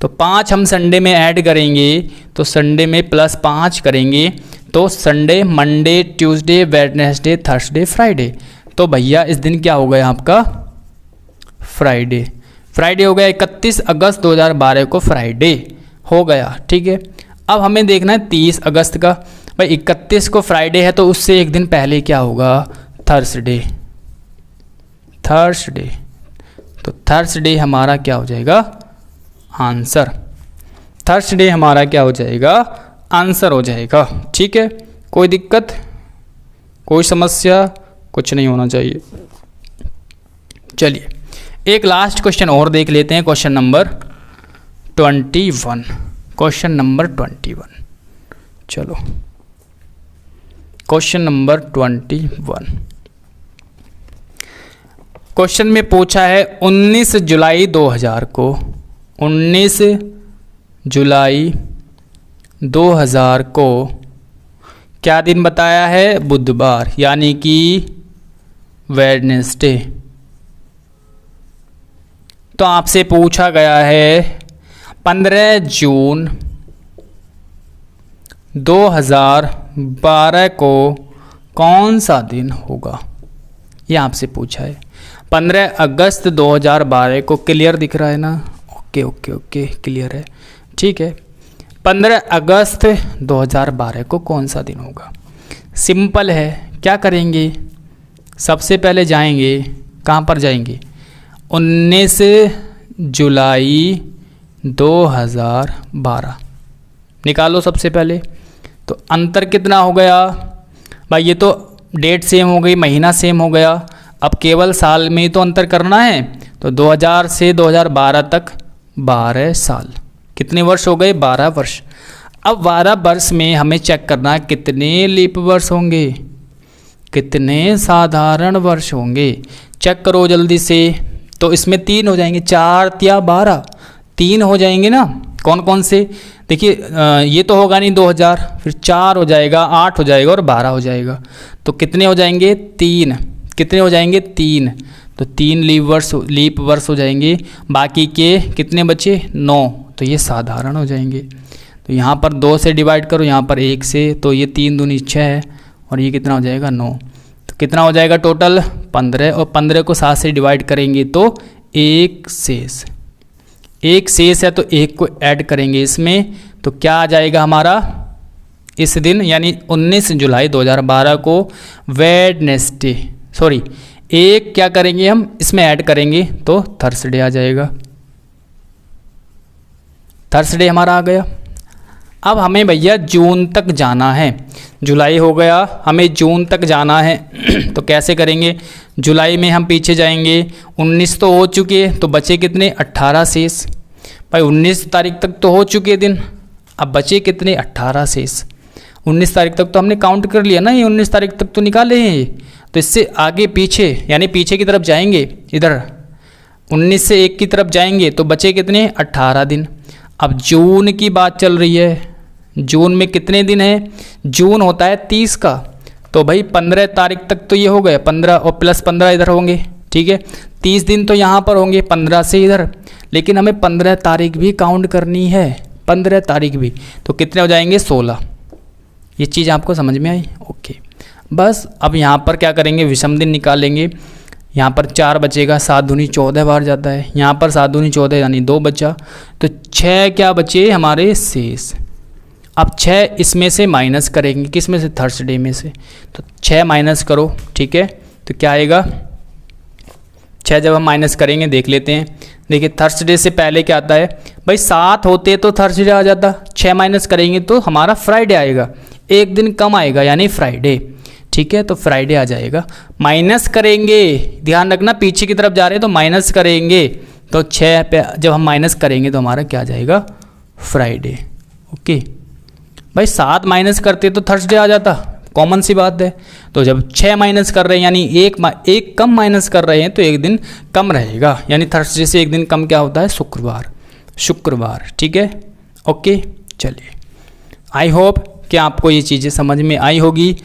तो 5 हम संडे में ऐड करेंगे, तो संडे में +5 करेंगे, तो Sunday, Monday, Tuesday, Wednesday, Thursday, Friday. तो भैया इस दिन क्या हो गया आपका, फ्राइडे। फ्राइडे हो गया, 31 अगस्त 2012 को फ्राइडे हो गया, ठीक है। अब हमें देखना है 30 अगस्त का। भाई 31 को फ्राइडे है, तो उससे एक दिन पहले क्या होगा, थर्सडे। तो थर्सडे हमारा क्या हो जाएगा, आंसर। थर्सडे हमारा क्या हो जाएगा, आंसर हो जाएगा, ठीक है। कोई दिक्कत, कोई समस्या, कुछ नहीं होना चाहिए। चलिए एक लास्ट क्वेश्चन और देख लेते हैं, क्वेश्चन नंबर 21। क्वेश्चन नंबर 21, चलो क्वेश्चन नंबर 21। क्वेश्चन में पूछा है 19 जुलाई 2000 को, 19 जुलाई 2000 को क्या दिन बताया है? बुधवार, यानी कि वेडनेसडे। तो आपसे पूछा गया है 15 जून 2012 को कौन सा दिन होगा, ये आपसे पूछा है। 15 अगस्त 2012 को, क्लियर दिख रहा है ना? ओके ओके ओके, क्लियर है, ठीक है। 15 अगस्त 2012 को कौन सा दिन होगा? सिंपल है, क्या करेंगे? सबसे पहले जाएंगे, कहाँ पर जाएंगे? 19 जुलाई 2012 निकालो सबसे पहले। तो अंतर कितना हो गया भाई? ये तो डेट सेम हो गई, महीना सेम हो गया, अब केवल साल में ही तो अंतर करना है। तो 2000 से 2012 तक 12 साल, कितने वर्ष हो गए? 12 वर्ष। अब 12 वर्ष में हमें चेक करना है कितने लीप वर्ष होंगे, कितने साधारण वर्ष होंगे। चेक करो जल्दी से। तो इसमें 3 हो जाएंगे, 4 या 12, 3 हो जाएंगे ना। कौन कौन से? देखिए ये तो होगा नहीं 2000, फिर 4 हो जाएगा, 8 हो जाएगा और 12 हो जाएगा। तो कितने हो जाएंगे? 3। कितने हो जाएंगे? 3। तो 3 लीप वर्ष हो जाएंगे। बाकी के कितने बचे? 9। तो ये साधारण हो जाएंगे। तो यहाँ पर 2 से डिवाइड करो, यहाँ पर 1 से, तो ये 3 दूनी 6 है और ये कितना हो जाएगा? 9। तो कितना हो जाएगा टोटल? 15। और 15 को 7 से डिवाइड करेंगे तो 1 शेष, 1 शेष है, तो 1 को ऐड करेंगे इसमें। तो क्या आ जाएगा हमारा इस दिन, यानी 19 जुलाई 2012 को वेडनेसडे, सॉरी 1 क्या करेंगे हम इसमें ऐड करेंगे तो थर्सडे आ जाएगा। थर्सडे हमारा आ गया। अब हमें भैया जून तक जाना है। जुलाई हो गया, हमें जून तक जाना है। तो कैसे करेंगे? जुलाई में हम पीछे जाएंगे, 19 तो हो चुके हैं, तो बचे कितने? 18 शेष। भाई 19 तारीख तक तो हो चुके दिन, अब बचे कितने? 18 शेष। 19 तारीख तक तो हमने काउंट कर लिया ना, ये 19 तारीख तक तो निकाले हैं। तो इससे आगे पीछे, यानी पीछे की तरफ जाएंगे, इधर 19 से 1 की तरफ जाएंगे तो बचे कितने? 18 दिन। अब जून की बात चल रही है, जून में कितने दिन है? जून होता है 30 का। तो भाई 15 तारीख तक तो ये हो गए, 15 और प्लस 15 इधर होंगे, ठीक है। 30 दिन तो यहाँ पर होंगे 15 से इधर, लेकिन हमें 15 तारीख भी काउंट करनी है, 15 तारीख भी। तो कितने हो जाएंगे? 16। ये चीज़ आपको समझ में आई? ओके। बस अब यहाँ पर क्या करेंगे? विषम दिन निकालेंगे। यहाँ पर 4 बचेगा, 7 दूनी 14 बार जाता है, यहाँ पर 7 दूनी 14 यानी 2 बचा। तो 6 क्या बचे हमारे? शेष। अब 6 इसमें से माइनस करेंगे, किस में से? थर्सडे में से। तो 6 माइनस करो, ठीक है। तो क्या आएगा? 6 जब हम माइनस करेंगे देख लेते हैं। देखिए थर्सडे से पहले क्या आता है भाई? 7 होते तो थर्सडे आ जाता, 6 माइनस करेंगे तो हमारा फ्राइडे आएगा, एक दिन कम आएगा यानी फ्राइडे, ठीक है। तो फ्राइडे आ जाएगा। माइनस करेंगे, ध्यान रखना पीछे की तरफ जा रहे हैं तो माइनस करेंगे, तो 6 पे जब हम माइनस करेंगे तो हमारा क्या आ जाएगा? फ्राइडे। ओके भाई 7 माइनस करते तो थर्सडे आ जाता, कॉमन सी बात है। तो जब 6 माइनस कर रहे हैं यानी एक कम माइनस कर रहे हैं तो एक दिन कम रहेगा, यानी थर्सडे से एक दिन कम क्या होता है? शुक्रवार, ठीक है। ओके चलिए, आई होप कि आपको ये चीज़ें समझ में आई होगी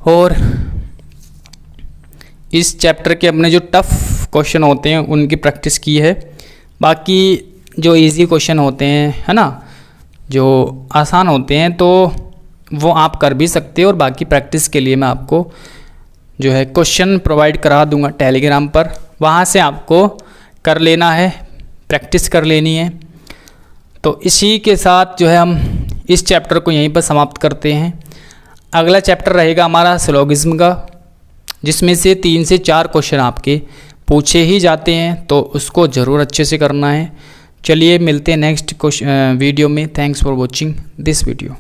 और इस चैप्टर के अपने जो टफ क्वेश्चन होते हैं उनकी प्रैक्टिस की है। बाकी जो इजी क्वेश्चन होते हैं, है ना, जो आसान होते हैं तो वो आप कर भी सकते हो। और बाकी प्रैक्टिस के लिए मैं आपको जो है क्वेश्चन प्रोवाइड करा दूंगा टेलीग्राम पर, वहाँ से आपको कर लेना है, प्रैक्टिस कर लेनी है। तो इसी के साथ जो है हम इस चैप्टर को यहीं पर समाप्त करते हैं। अगला चैप्टर रहेगा हमारा सिलोगिज्म का, जिसमें से 3 से 4 क्वेश्चन आपके पूछे ही जाते हैं, तो उसको ज़रूर अच्छे से करना है। चलिए मिलते हैं नेक्स्ट वीडियो में। Thanks for watching this video.